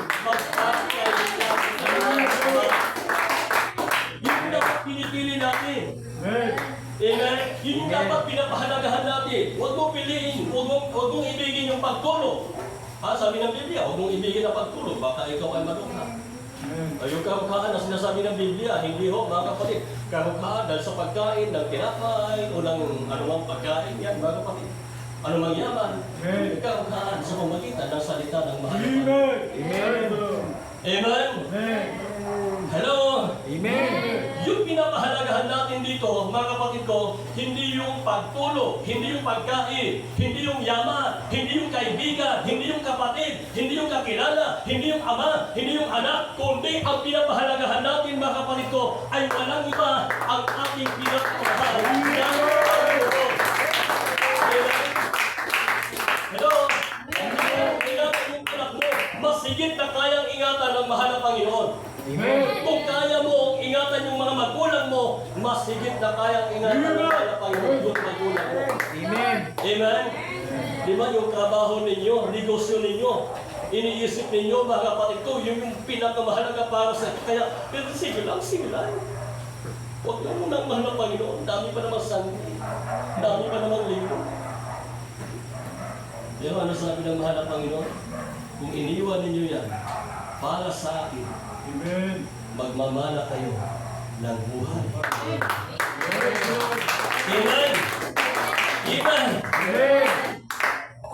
Yun dapat pinipili natin. Amen. Amen? Yun yung dapat pinapahalagahan natin. Huwag mong piliin, huwag mong ibigin yung pagtulog. Sabi ng Biblia, huwag mong ibigin ang pagtulog, baka ikaw ay malungha. Amen. Yung kahukhaan na sinasabi ng Biblia, hindi ho, mga kapatid. Kahukhaan dahil sa pagkain ng tinapay o ng anumang pagkain, yan mga kapatid. anumang yaman, Amen. ikaw sa pamagitan ng salita ng mahal na Amen. Panginoon. Amen? Amen. Hello? Amen. Yung pinapahalagahan natin dito, mga kapatid ko, hindi yung pagtulog, hindi yung pagkain, hindi yung yaman, hindi yung kaibigan, hindi yung kapatid, hindi yung kakilala, hindi yung ama, hindi yung anak, kundi ang pinapahalagahan natin, mga kapatid ko, ay walang iba ang ating pinakamahal. Yan ang Panginoon. Amen? Hello? Ingatan yung anak mo, masigit na kayang ingatan ng mahal na Panginoon. Amen. Kung kaya mo ingatan yung mga magulang mo, mas higit na kayang ingatan ng kaya Panginoon yung magulang mo. Amen. Amen? Di ba yung trabaho ninyo, negosyo ninyo, iniisip ninyo, mga kapatid ko, yung pinakamahalaga para sa kaya, pero sige lang. Huwag lang mo nang mahal ng Panginoon. Dami pa naman sandi. Dami pa naman linggo. Pero ano sabi ng mahal ng Panginoon? Kung iniwan ninyo yan, para sa akin, Amen. magmamana kayo ng buhay. Amen! Amen!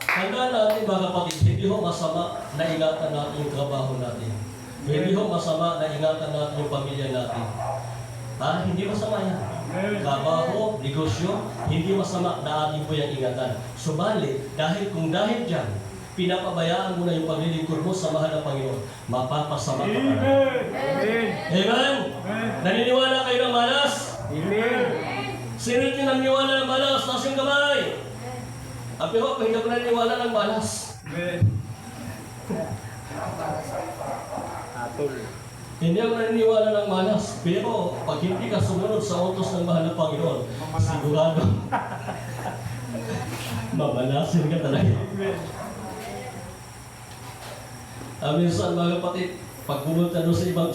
Hanggang natin mga kapatid, hindi ho masama na ingatan natin yung trabaho natin. Hindi ho masama na ingatan natin yung pamilya natin. Ha? Hindi masama yan. Trabaho, negosyo, hindi masama na ating po yung ingatan. Subalit, dahil dyan, pinapabayaan mo na yung paglilingkod mo sa mahal na Panginoon, mapapasama ka pa. Amen. Amen? Naniniwala kayo ng malas? Amen. Sino yung naniniwala ng malas? Taas yung kamay. Pero hindi ako naniniwala ng malas. Amen. Hindi ako naniniwala ng malas. Pero pag hindi ka sumunod sa utos ng mahal na Panginoon, sigurado, mamalasin ka talaga. Minsan mga kapatid, pag pumunta doon sa ibang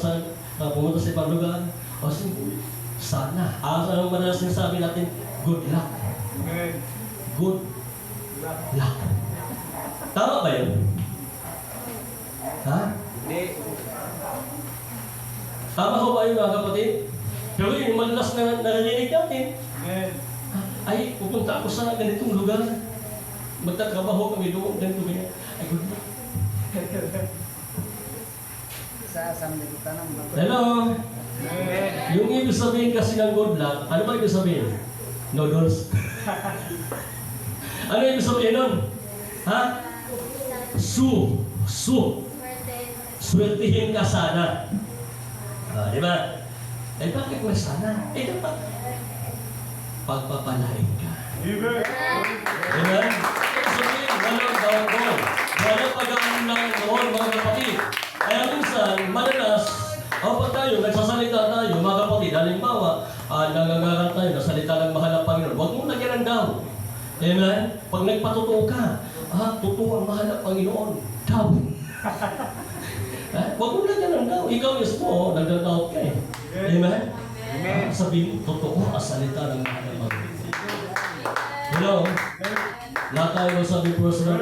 lugar, sana. Anong madalas sinasabi natin? Good luck. Amen. Good luck. Tama ba yun? Ha? Hindi. Tama ho ba yun mga kapatid? Pero yung madalas na narinig natin, Amen. ay pupunta ako sa ganitong lugar. Magtatrabaho kami doon, ganito ganyan. Ay, good luck. Sa sambutan ng bago. Hello? Amen. Yung ibig sabihin kasi ng good luck, ano ba ibig sabihin? Noodles. Ano ibig sabihin nun? Ha? Swertihin ka sana. Di ba? Eh bakit may sana? Eh dapat pagpapalain ka. Amen. Amen? Ibig sabihin, walang downfall. Walang pag-aalang noon, mga kapatid. Kaya minsan, madalas, pag tayo, nagsasalita tayo, mga kapatid, halimbawa, nangangaral tayo, nasalita ng mahal ng Panginoon, huwag mo lagyan ng daw. Amen? Pag nagpatotoo ka, totoo ang mahal ng Panginoon, daw. Huwag mo lagyan ng daw. Ikaw mismo, nagda-doubt ka eh. Amen? Amen. Sabihin, totoo ang salita ng mahal ng Panginoon. Hello? Lahat tayo sabi personal.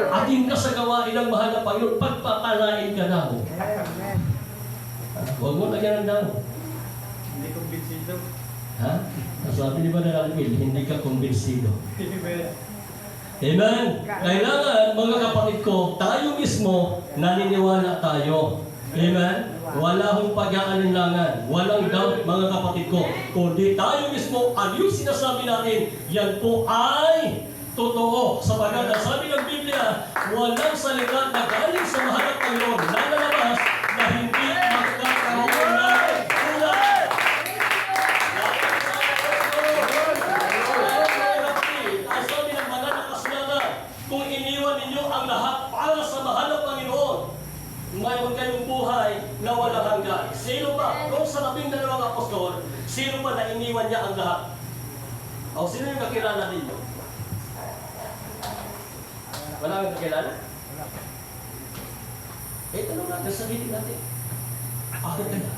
Ating ka sa gawain ng mahal na Panginoon, pagpapalain ka daw. Amen. Huwag mo lagyan ng daw. Hindi kumbinsido. Ha? Sabi ni Brother Alvin, hindi ka kumbinsido. Amen. Amen? Kailangan, mga kapatid ko, tayo mismo, naniniwala tayo. Amen? Wala hong pag-aalinlangan, walang doubt, mga kapatid ko. Kundi tayo mismo, ang yung sinasabi natin, yan po ay totoo. Sapagkat ang sabi ng Biblia, walang salita na galing sa mahal ng Panginoon na lalabas na hindi magkakaroon ng kulang. Ang sabi ng mga nakasulatan, kung iniwan ninyo ang lahat para sa mahal ng Panginoon, mayroon kayong buhay na walang hanggan. Sino ba? Kung sa 12 apostol, sino ba na iniwan niya ang lahat? O sino yung kakilala ninyo? Wala kang kakilala? Eh, tanong natin, sabihin natin. Ako kaya.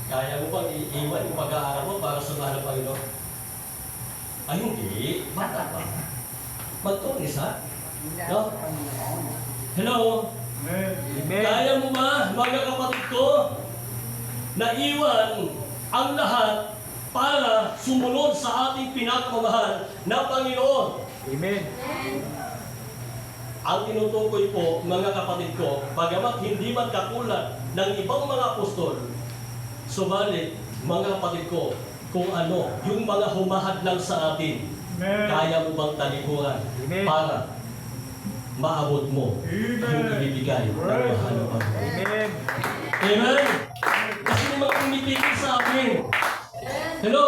Kaya mo bang iiwan yung pag-aaral mo para sa mahal ng Panginoon? Ay, hindi. Bata pa. Magtulis, ha? No? Hello? Amen. Kaya mo ba, mga kapatid ko, na iwan ang lahat para sumunod sa ating pinakamamahal na Panginoon. Amen. Ang tinutukoy po, mga kapatid ko, bagamat hindi man katulad ng ibang mga apostol, subalit, mga kapatid ko, kung ano, yung mga humahadlang sa atin, Amen. kaya mo bang talikuran Amen. para maabot mo Amen. yung ibibigay ng mahal na Panginoon. Amen. Amen? Kasi may mga pumipigil sa atin. Hello?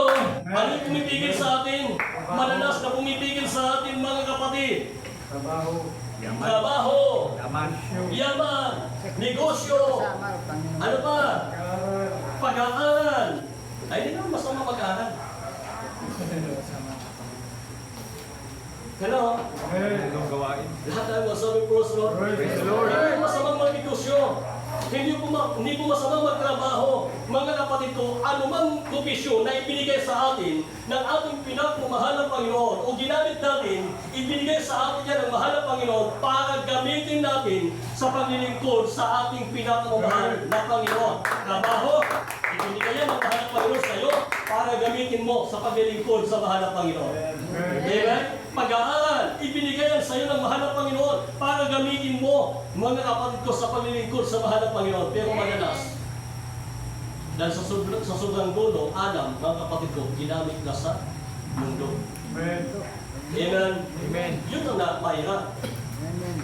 Ano yung pumipigil sa atin? Mananas na pumipigil sa atin, mga kapatid. Trabaho. Yaman. Trabaho, Yaman. yaman, negosyo, Sama, Panginoon. ano pa? Karal. Pag-aaral. Ay, hindi naman masama mag-aaral. Hello? Amen. Anong gawain? Lahat tayo masamang cross, Lord. Praise the Lord. Hindi po masamang magnegosyo. Hindi po masamang magtrabaho. Mga kapatid ko, anumang propisyon na ibinigay sa atin ng ating pinagmamahal ng Panginoon o ginamit natin, ibinigay sa atin yan ng mahal ng Panginoon para gamitin natin sa paglilingkod sa ating pinagmamahal na Panginoon. Trabaho, ibinigay yan ng mahal ng Panginoon sa iyo para gamitin mo sa paglilingkod sa mahal ng Panginoon. Amen? Pag-aaral, ibinigay yan sa iyo ng mahal ng Panginoon para gamitin mo, mga kapatid ko, sa paglilingkod sa mahal ng Panginoon. Pero madalas, dahil sa sobrang gulo, Adam, mga kapatid ko, ginamit na sa mundo. Amen. Amen? Amen. Yun ang napahirap. Amen.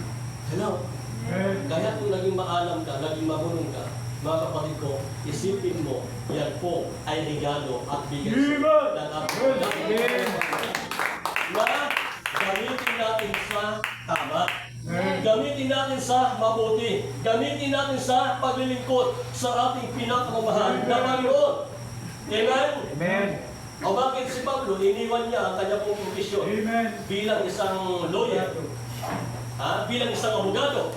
Hello? Amen. Kaya kung naging maalam ka, naging marunong ka, mga kapatid ko, isipin mo, yan po ay regalo at bigay Amen. ng ating Amen. na gamitin natin sa tama. Amen. Gamitin natin sa mabuti. Gamitin natin sa paglilingkod sa ating pinakamamahal na Panginoon. Amen? Amen. O bakit si Pablo, iniwan niya ang kanya pong profesyon Amen. bilang isang lawyer, bilang isang abogado.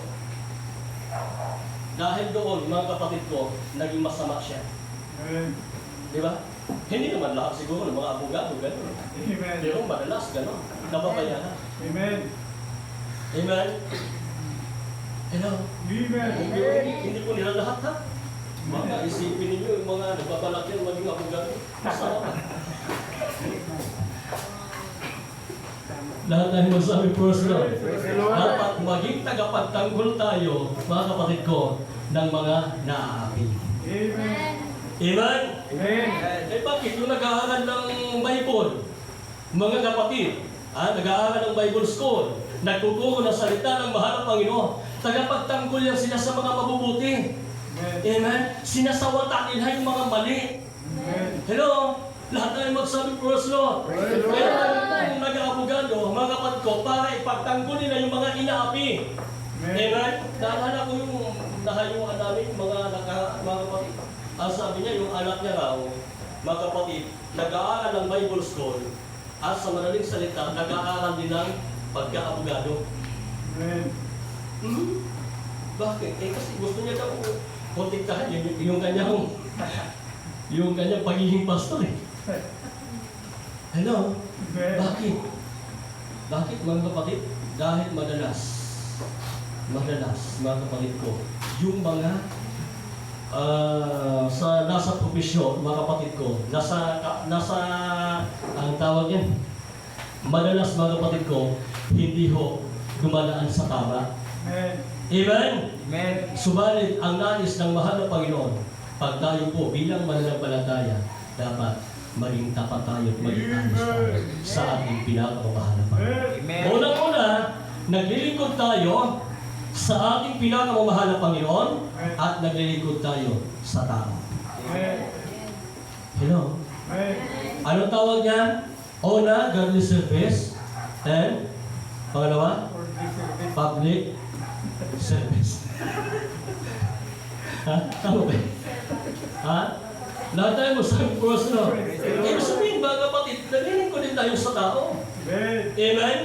Dahil doon, mga kapatid ko, naging masama siya. Amen. Di ba? Hindi naman lahat siguro ng mga abogado gano'n. Amen. Pero madalas gano'n. Nababayaran. Amen. Amen? Hello? Amen. Hindi po nila lahat ha? Mga isipin ninyo yung mga nagbabalak yan maging abogado. Masama pa. Lahat tayo magsabi, praise the Lord. Praise the Lord. Dapat maging tagapagtanggol tayo, mga kapatid ko, ng mga naaapi. Amen. Amen? Amen. Eh bakit yung nag-aaral ng Bible, mga kapatid, nag-aaral ng Bible school, nagtuturo ng salita ng mahal ng Panginoon, tagapagtanggol yan sila sa mga mabubuti. Amen. Amen? Sinasawata nila yung mga mali. Amen. Hello? Lahat tayo magsabi, praise the Lord. Praise the Lord. Kaya tayo pong nag-aabogado, mga kapatid ko, para ipagtanggol nila yung mga inaapi. Amen? Naalala ko yung nahayuan namin, mga kapatid. Ang sabi niya, yung anak niya raw, mga kapatid, nag-aaral ng Bible school, at sa madaling salita, nag-aaral din ng pagka-abogado. Amen. Bakit? Eh kasi gusto niya daw protektahan yung kanyang yung kanyang pagiging pastor eh. Hello? Amen. Bakit? Bakit mga kapatid? Dahil madalas, mga kapatid ko, yung mga nasa profesyon, mga kapatid ko, nasa ang tawag yan, madalas mga kapatid ko, hindi ho dumadaan sa tama. Amen. Amen? Amen. Subalit, ang nais ng mahal na Panginoon, pag tayo po bilang mananampalataya, dapat maging tapat tayo at maging honest tayo sa ating pinakamamahal na Panginoon. Amen. Unang-una, naglilingkod tayo sa ating pinakamamahal na Panginoon at naglilingkod tayo sa tao. Amen. Hello? Amen. Anong tawag niyan? Una, godly service. And, pangalawa, public service. Ha? Tama ba? Ha? Lahat tayo masabi cross, no? Ibig sabihin, mga kapatid, naglilingkod din tayo sa tao. Amen. Amen?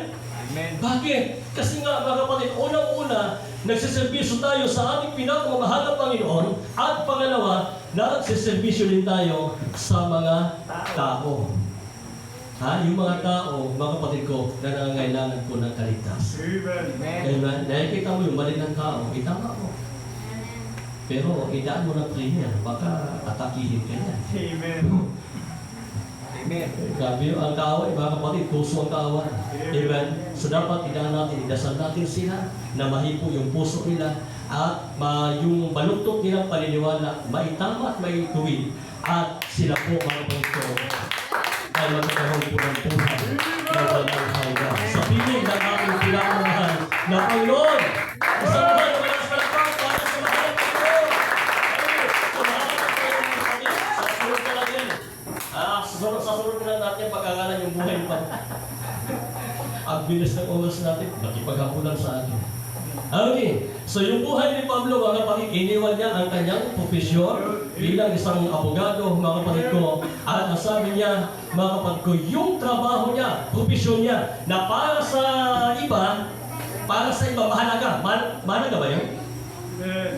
Amen. Bakit? Kasi nga, mga kapatid, unang-una, nagsiservisyo tayo sa ating pinakamamahal na Panginoon at pangalawa, nagsiservisyo din tayo sa mga tao. Ha? Yung mga tao, mga kapatid ko, na nangangailangan po ng kaligtas. Amen. Amen? Dahil kita mo yung mali ng tao, itama mo. Pero idaan mo ng prayer, baka atakihin ka niya. Amen. Amen. Grabe yung ang kaaway, mga kapatid, puso ang kaaway. Amen? So dapat idasal natin sila na mahipo yung puso nila at yung baluktot nilang paniniwala, maitama at maituwid. At sila po, mga kapatid ko, ay magkakaroon po ng buhay na walang hanggan. Sa piling ng ating pinakamahal na Panginoon, sa buhay ng mga palakpak para sa mahal ng Panginoon. So mga kapatid, sa sunod na lang yan. Sa sunod na natin pag-angalan yung buhay ng Panginoon. Ang bilis ng oras natin, nakipaghapunan sa akin. Okay, so yung buhay ni Pablo, mga kapatid, iniwan niya ang kanyang profesyon bilang isang abogado, mga kapatid ko. At ang sabi niya, mga kapatid ko, yung trabaho niya, profesyon niya, na para sa iba, mahalaga. Mahalaga ba yun? Amen.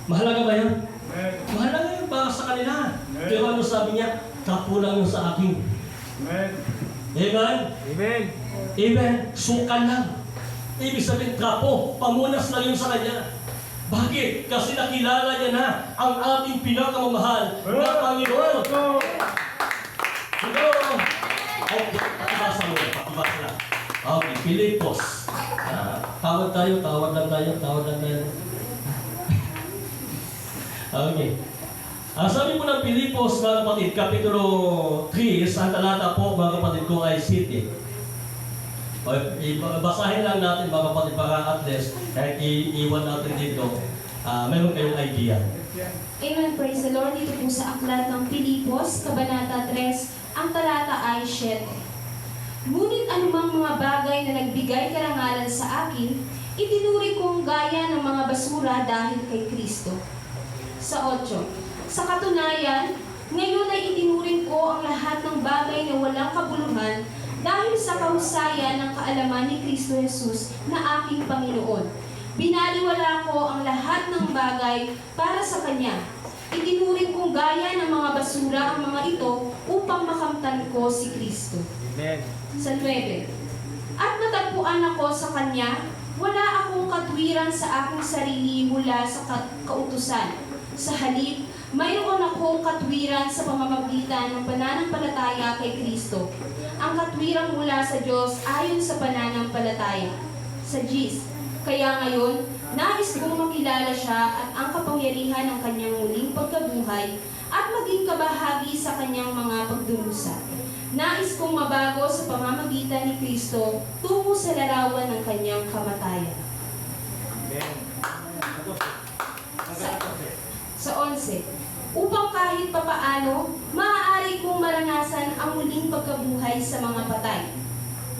Mahalaga ba yun? Amen. Mahalaga yun para sa kanila. Pero ano sabi niya, kapulang yun sa akin. Amen. Amen? Amen. Amen? Sukan lang. Ibig sabihin, trapo, pamunas lang yun sa kanya. Bakit? Kasi nakilala niya na ang ating pinakamamahal na Panginoon. Hello! Okay, pakibasa mo. Pakibasa lang. Okay, Pilipos. Tawad lang tayo. Okay. Sabi po ng Pilipos, mga kapatid, Kapitulo 3, ang talata po, mga kapatid ko, ay city. Basahin lang natin, mga kapatid, para at least, kahit iiwan natin dito, meron kayong idea. Amen. Praise the Lord. Dito po sa aklat ng Pilipos, Kabanata 3, ang talata ay 7. Ngunit anumang mga bagay na nagbigay karangalan sa akin, itinuri kong gaya ng mga basura dahil kay Kristo. Sa 8. Sa katunayan, ngayon ay itinuring ko ang lahat ng bagay na walang kabuluhan dahil sa kahusayan ng kaalaman ni Kristo Jesus na aking Panginoon. Binaliwala ko ang lahat ng bagay para sa Kanya. Itinuring kong gaya ng mga basura ang mga ito upang makamtan ko si Kristo. Amen. Sa 9. At natagpuan ako sa Kanya, wala akong katwiran sa aking sarili mula sa kautusan. Sa halip, mayroon akong katwiran sa pamamagitan ng pananampalataya kay Kristo. Ang katwiran mula sa Diyos ayon sa pananampalataya. Sa 10. Kaya ngayon, nais kong makilala siya at ang kapangyarihan ng kanyang muling pagkabuhay at maging kabahagi sa kanyang mga pagdurusa. Nais kong mabago sa pamamagitan ni Kristo tungo sa larawan ng kanyang kamatayan. Amen. Sa 11, upang kahit papaano, maaari kong maranasan ang muling pagkabuhay sa mga patay.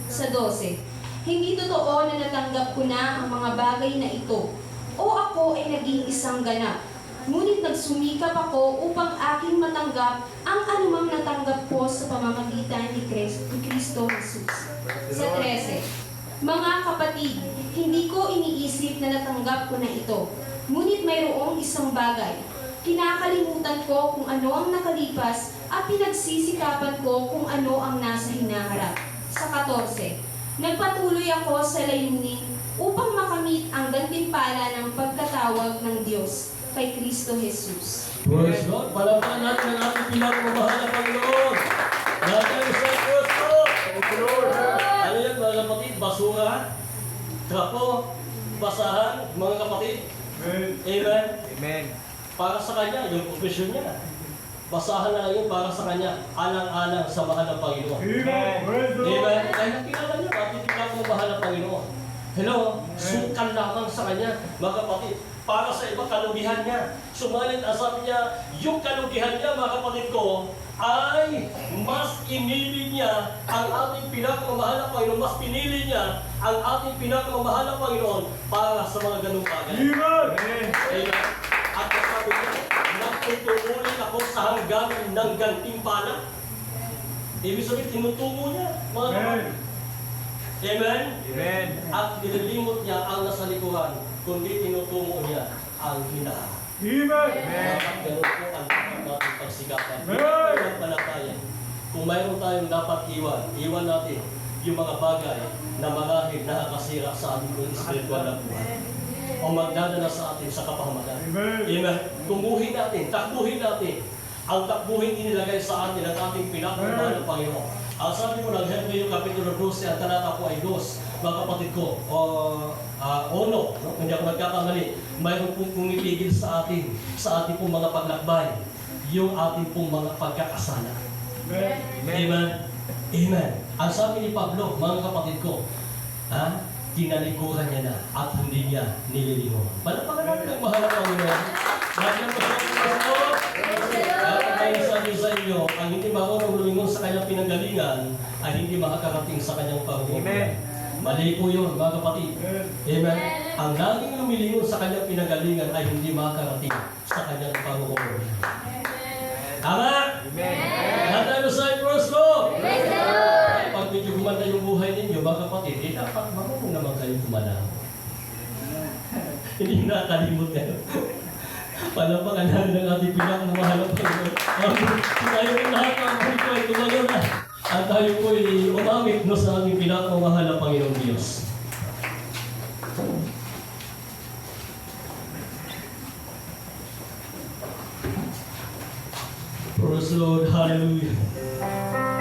Sa 12, hindi totoo na natanggap ko na ang mga bagay na ito, o ako ay naging isang ganap. Ngunit nagsumikap ako upang aking matanggap ang anumang natanggap ko sa pamamagitan ni Kristo Jesus. Sa 13, mga kapatid, hindi ko iniisip na natanggap ko na ito. Ngunit mayroong isang bagay. Kinakalimutan ko kung ano ang nakalipas at pinagsisikapan ko kung ano ang nasa hinaharap. Sa 14, nagpatuloy ako sa layunin upang makamit ang gantimpala ng pagkatawag ng Diyos kay Kristo Jesus. Praise God. Palakpakan natin ang ating pinakamamahal na Panginoon. Natin sa Kristo. Ano yan, mga kapatid? Basura, trapo, basahan, mga kapatid. Amen. Amen. Para sa Kanya, yung profesyon niya. Basahan na yun para sa Kanya, alang-alang sa mahal ng Panginoon. Amen. Kaya nakilala niya, ating pinakamamahal na Panginoon. Hello, sukan lamang sa Kanya, mga kapatid. Para sa iba, kalugihan niya. Sumalit, sabi niya, yung kalugihan niya, mga kapatid ko, ay mas inili niya ang ating pinakamamahal na Panginoon. Mas pinili niya ang ating pinakamamahal na Panginoon para sa mga ganung bagay. Amen. At sabi niya, nagtutuloy ako sa hangganan ng gantimpala. Ibig sabihin, tinutungo niya, mga kapatid. Amen? Amen. At nililimot niya ang nasa likuran, kundi tinutungo niya ang hinaharap. Dapat ganun po ang dapat natin pagsikapan. Ang panatayan. Kung mayroon tayong dapat iwan natin yung mga bagay na marahil nakakasira sa ating spiritual na buhay. O magdadala sa atin sa kapahamakan. Amen. Tumuhin natin, takbuhin natin ang takbuhin inilagay sa atin at ating pinakamahal ng Panginoon. Ang sabi mo ng Hebreo Kapitulo 12, ang talata po ay 2, mga kapatid ko, no? Hindi ako nagkakamali, mayroon pong pumipigil sa atin pong mga paglakbay, yung ating pong mga pagkakasala. Amen. Amen. Ang sabi ni Pablo, mga kapatid ko, tinalikuran niya na at hindi niya nililingon. Palapakan natin ang mahal ng Panginoon. Bakit ang mahal ng Panginoon? At ay sabi sa inyo, ang hindi marunong lumingon sa kanyang pinanggalingan ay hindi makakarating sa kanyang pangungkulan. Mali po yun, mga kapatid. Amen. Ang laging lumilingon sa kanyang pinanggalingan ay hindi makakarating sa kanyang pangungkulan. Tama? Lahat tayo sa Cyprus ko! Pag medyo gumanda yung buhay ninyo, mga kapatid, dapat marunong naman kayo kumalaw. Hindi nakakalimot kayo. Palapakan natin ang ating pinakamahal ng Panginoon. Tayo po lahat ng mga ko ay tumayo na. At tayo po ay umamit no sa ating pinakamahal ng Panginoong Diyos. Praise the Lord. Hallelujah. Hallelujah.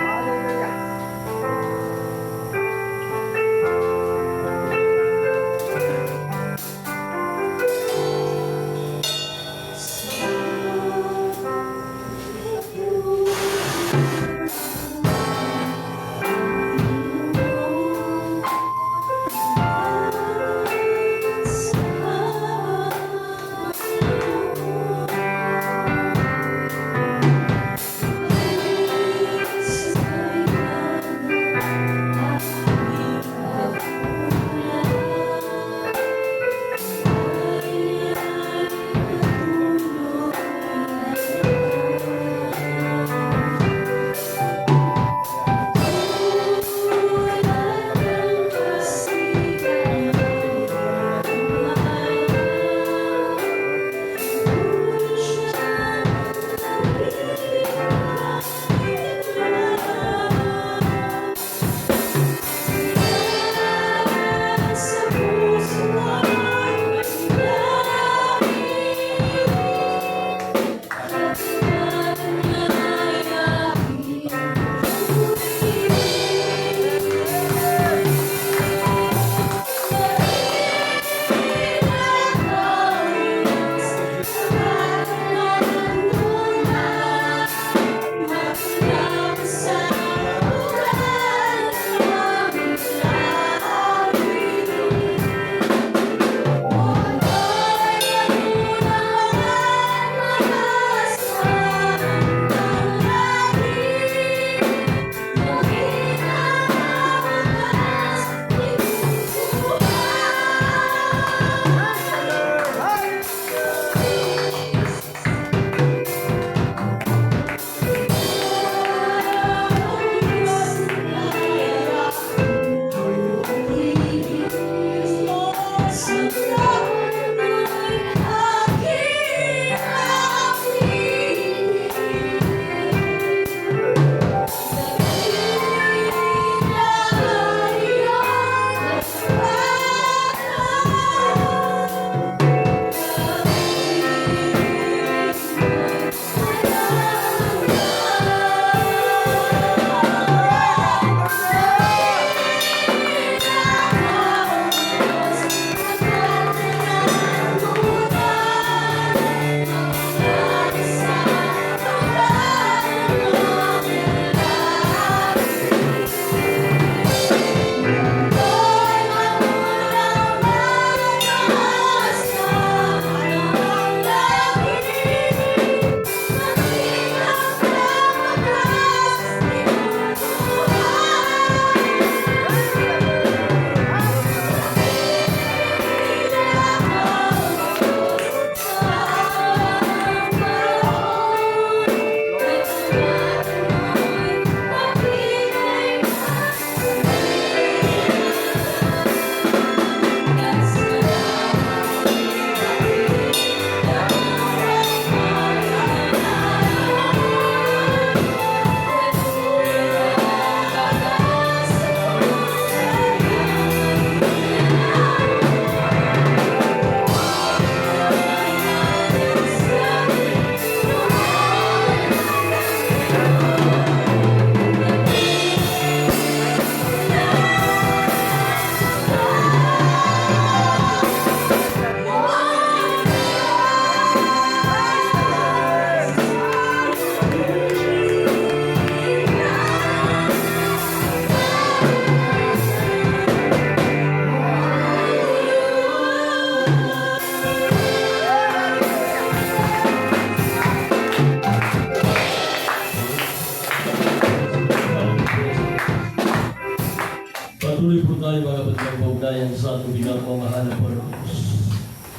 Patuloy po tayo mga kapatid ng kaugnayan sa ating pinagmamahal na Panginoon.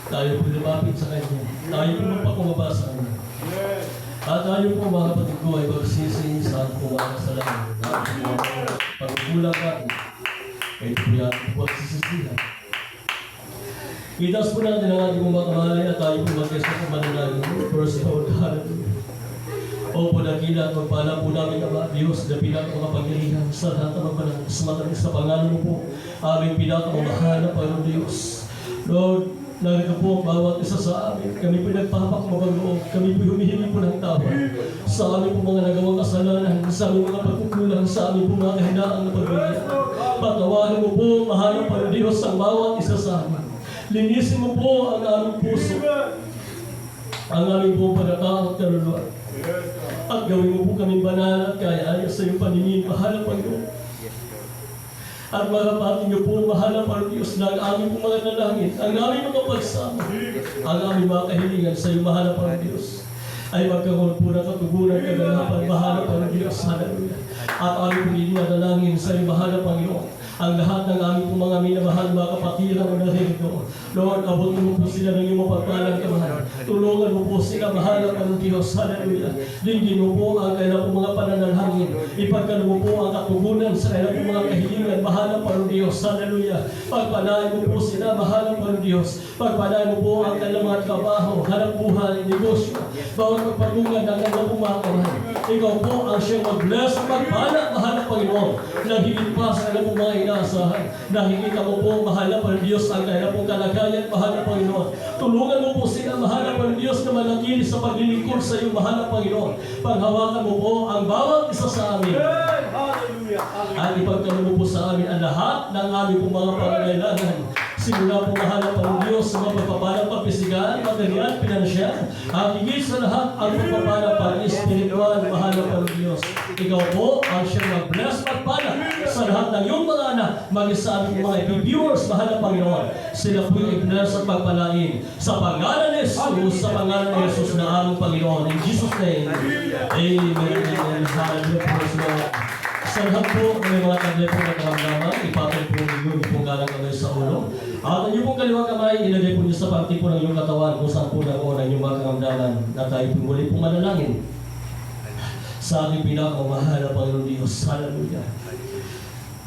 Tayo po lumapit sa Kanya. Tayo po magpakumbaba sa Kanya. At tayo po mga kapatid ko ay magsisi sa ating mga kasalanan. Ating mga pagkukulang natin. Ito po yung ating pagsisisihan. Itaas po natin ang ating mga kamahalay at tayo po mag-testa po mananagin. First of all, hallelujah. O po dakila at magpala po namin Ama, Diyos na pinakamakapangyarihan sa lahat ng mga sa matamis na pangalan mo po, aming pinakamamahal na Panginoon Diyos. Lord, narito po bawat isa sa amin. Kami po nagpapakmabang loob. Kami po humihingi po ng tawad sa amin po mga nagawang kasalanan, sa aming mga pagkukulang, sa aming po mga kahinaan na pagbigyan. Patawarin mo po, mahal na Panginoon Diyos, ang bawat isa sa amin. Linisin mo po ang aming puso, ang aming po panatao at kaluluwa. At gawin mo po kami banal at kaya sa iyong paningin, mahal na Panginoon. At marapatin niyo po, mahal na Panginoon Diyos, na ang aming po mga nalangin, ang aming mga pagsama, ang aming mga kahilingan sa iyong mahal na Panginoon Diyos, ay magkaroon po ng katugunan, kaganapan, mahal na Panginoon Diyos, hallelujah. At aming po dinadalangin sa iyong mahal na Panginoon, ang lahat ng aming po mga minamahal, mga kapatiran na narito. Lord, abutin mo po sila ng iyong mapagpalang kamahal. Tulungan mo po sila, mahal na Panginoon Diyos, hallelujah. Dinggin mo po ang kailang po mga pananalangin. Ipagkano mo po ang katugunan sa kailang po mga kahilingan, mahal na Panginoon Diyos, hallelujah. Pagpalain mo po sila, mahal na Panginoon Diyos. Pagpalain mo po ang kailang mga trabaho, hanap buhay, negosyo, bawat magpatungan ng kailang po mga kamahal. Ikaw po ang siyang mag-bless at magpala, mahal na Panginoon, na higit pa sa kailang po mga inaasahan. Nakikita mo po, mahal na Panginoon Diyos, ang kailang pong kalagayan, mahal na Panginoon. Tulungan mo po sila, mahal na Panginoon Diyos, na manatili sa paglilingkod sa iyo, mahal na Panginoon. Paghawakan mo po ang bawat isa sa amin. At ipagtanong mo po sa amin ang lahat ng aming pong mga pangangailangan. Simula po mahal na Panginoon Diyos sa mga pagpapalang pagpisigan, material, pinansyal. At higit sa lahat ang pagpapalang pang-espiritual, mahal na Panginoon Diyos. Ikaw po ang siyang mag-bless magpala sa lahat ng iyong mga anak, mag-isa aming mga viewers, mahal na Panginoon. Sila po yung i-bless at pagpalain. Sa pangalan ni Jesus, sa pangalan ni Jesus na aming Panginoon. In Jesus' name, Amen. Amen. Hallelujah. Praise God. Sa lahat po, may mga taglay po na karamdaman, ipatay po ninyo yung pong galang kamay sa ulo. At ang iyong pong kaliwang kamay, ilagay po niyo sa panty po ng iyong katawan kung saan po naroon ang iyong mga karamdaman na tayo po muli pong manalangin sa aking pinakamamahal na Panginoon Diyos. Hallelujah.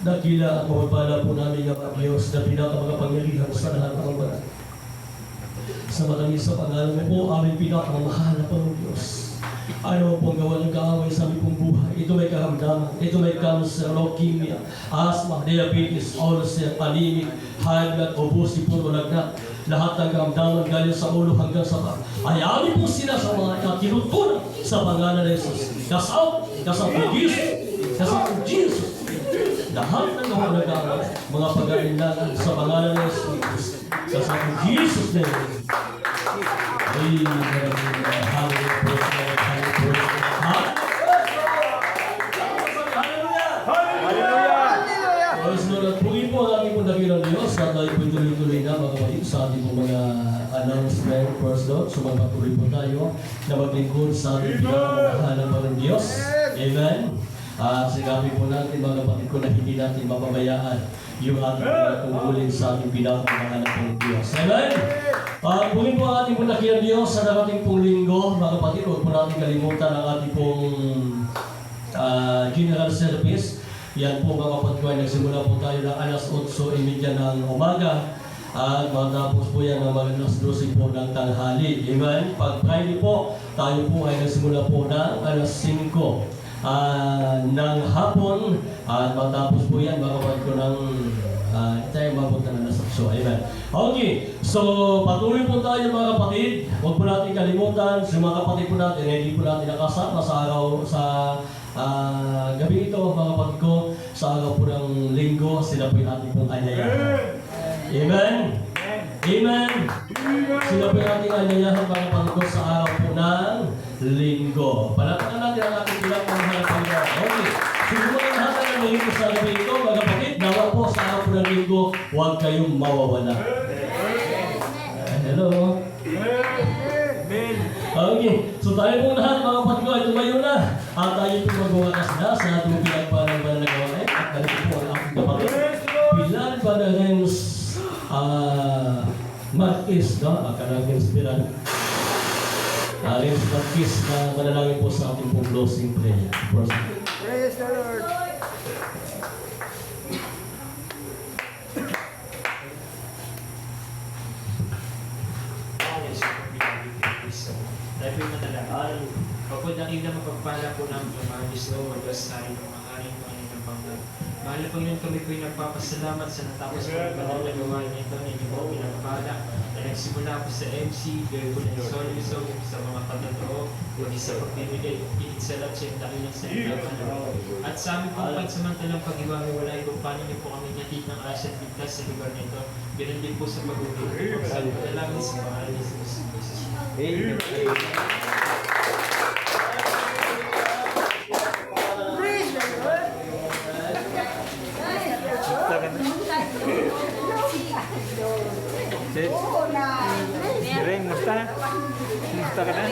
Dakila at mapagpala po namin ang Ama Diyos na pinakamakapangyarihan sa lahat ng mga sa matamis sa pangalan mo po, aming pinakamamahal na Panginoon Diyos. Ano pong gawa ng kaaway sa aming pong buhay. Ito may karamdaman. Ito may cancer, leukemia, asthma, diabetes, ulcer, anemic, high blood, obusi, puno, lagnat. Lahat ng karamdaman galing sa ulo hanggang sa paa. Ayamin po sila sa mga kinutunan sa pangalan ng Jesus. Kasaw ng Jesus. Kasaw ng Jesus. Lahat ng gawa ng kaaway, mga pag-alinlangan sa pangalan ng Jesus. Kasaw ng Jesus na yun. Pugin po ang ating dakilang Diyos at tayo po tuloy-tuloy na mga kapatid sa ating mga announcement. First Lord, sumagpatuloy po tayo na maglingkod sa ating pinakamamahal ng Panginoon Diyos. Amen. Sinabi po natin mga kapatid ko na hindi natin mapabayaan yung ating tungkulin sa ating pinakamamahal ng Panginoon Diyos. Amen. Pugin po ang ating dakilang Diyos sa darating pong linggo. Mga kapatid, huwag po natin kalimutan ang ating pong general service. Yan po mga kapatid ko ay nagsimula po tayo ng alas 8:30 ng umaga at matapos po yan ng alas 12 po ng tanghali. Amen. Pag Friday po, tayo po ay nagsimula po ng alas 5 ng hapon at matapos po yan mga kapatid ko ng tayo mapunta na alas 8. Amen. Okay, so patuloy po tayo mga kapatid. Huwag po natin kalimutan sa mga kapatid po natin, hindi po natin nakasama sa araw sa gabi ito mga kapatid ko, sa araw po ng linggo, sila po yung ating pong anyayahan. Amen? Amen? Sila po yung ating anyayahan mga kapatid ko sa araw po ng linggo. Palatakan natin ang ating pinakamamahal na Panginoon. Okay. Siguro ang lahat ng linggo sa gabi ito mga kapatid, dawa po sa araw po ng linggo, huwag kayong mawawala. Hello? Okay, so tayo po lahat mga kapatid ko ay tumayo na at tayo po magwawakas na sa ating pinagpalang na gawain at ganito po ang aking kapatid. Marquez, no? Kanang inspiran. Renz Marquez na manalangin po sa ating pong closing prayer. Praise the Lord. Dahil po matalaan, kapag nakita mapagpala po ng mga Diyos o mag-asay ng maaaring Panginoon Panginoon. Mahal na Panginoon, kami po'y nagpapasalamat sa natapos po ng banal na gawain nito na inyo po pinagpala na nagsimula po sa MC, gawin po ng solution sa mga katotoo, kundi sa pagbibigay, higit sa lahat siya dakilang sa inyo. At sa amin po pagsamantalang pag-iwalay kung paano niyo po kami natid ng asya at bigtas sa lugar nito, ganoon din po sa pag-ibig. Sa panalangin sa pangalan ni Jesus. Praise the Lord. Ring, musta? Musta ka na?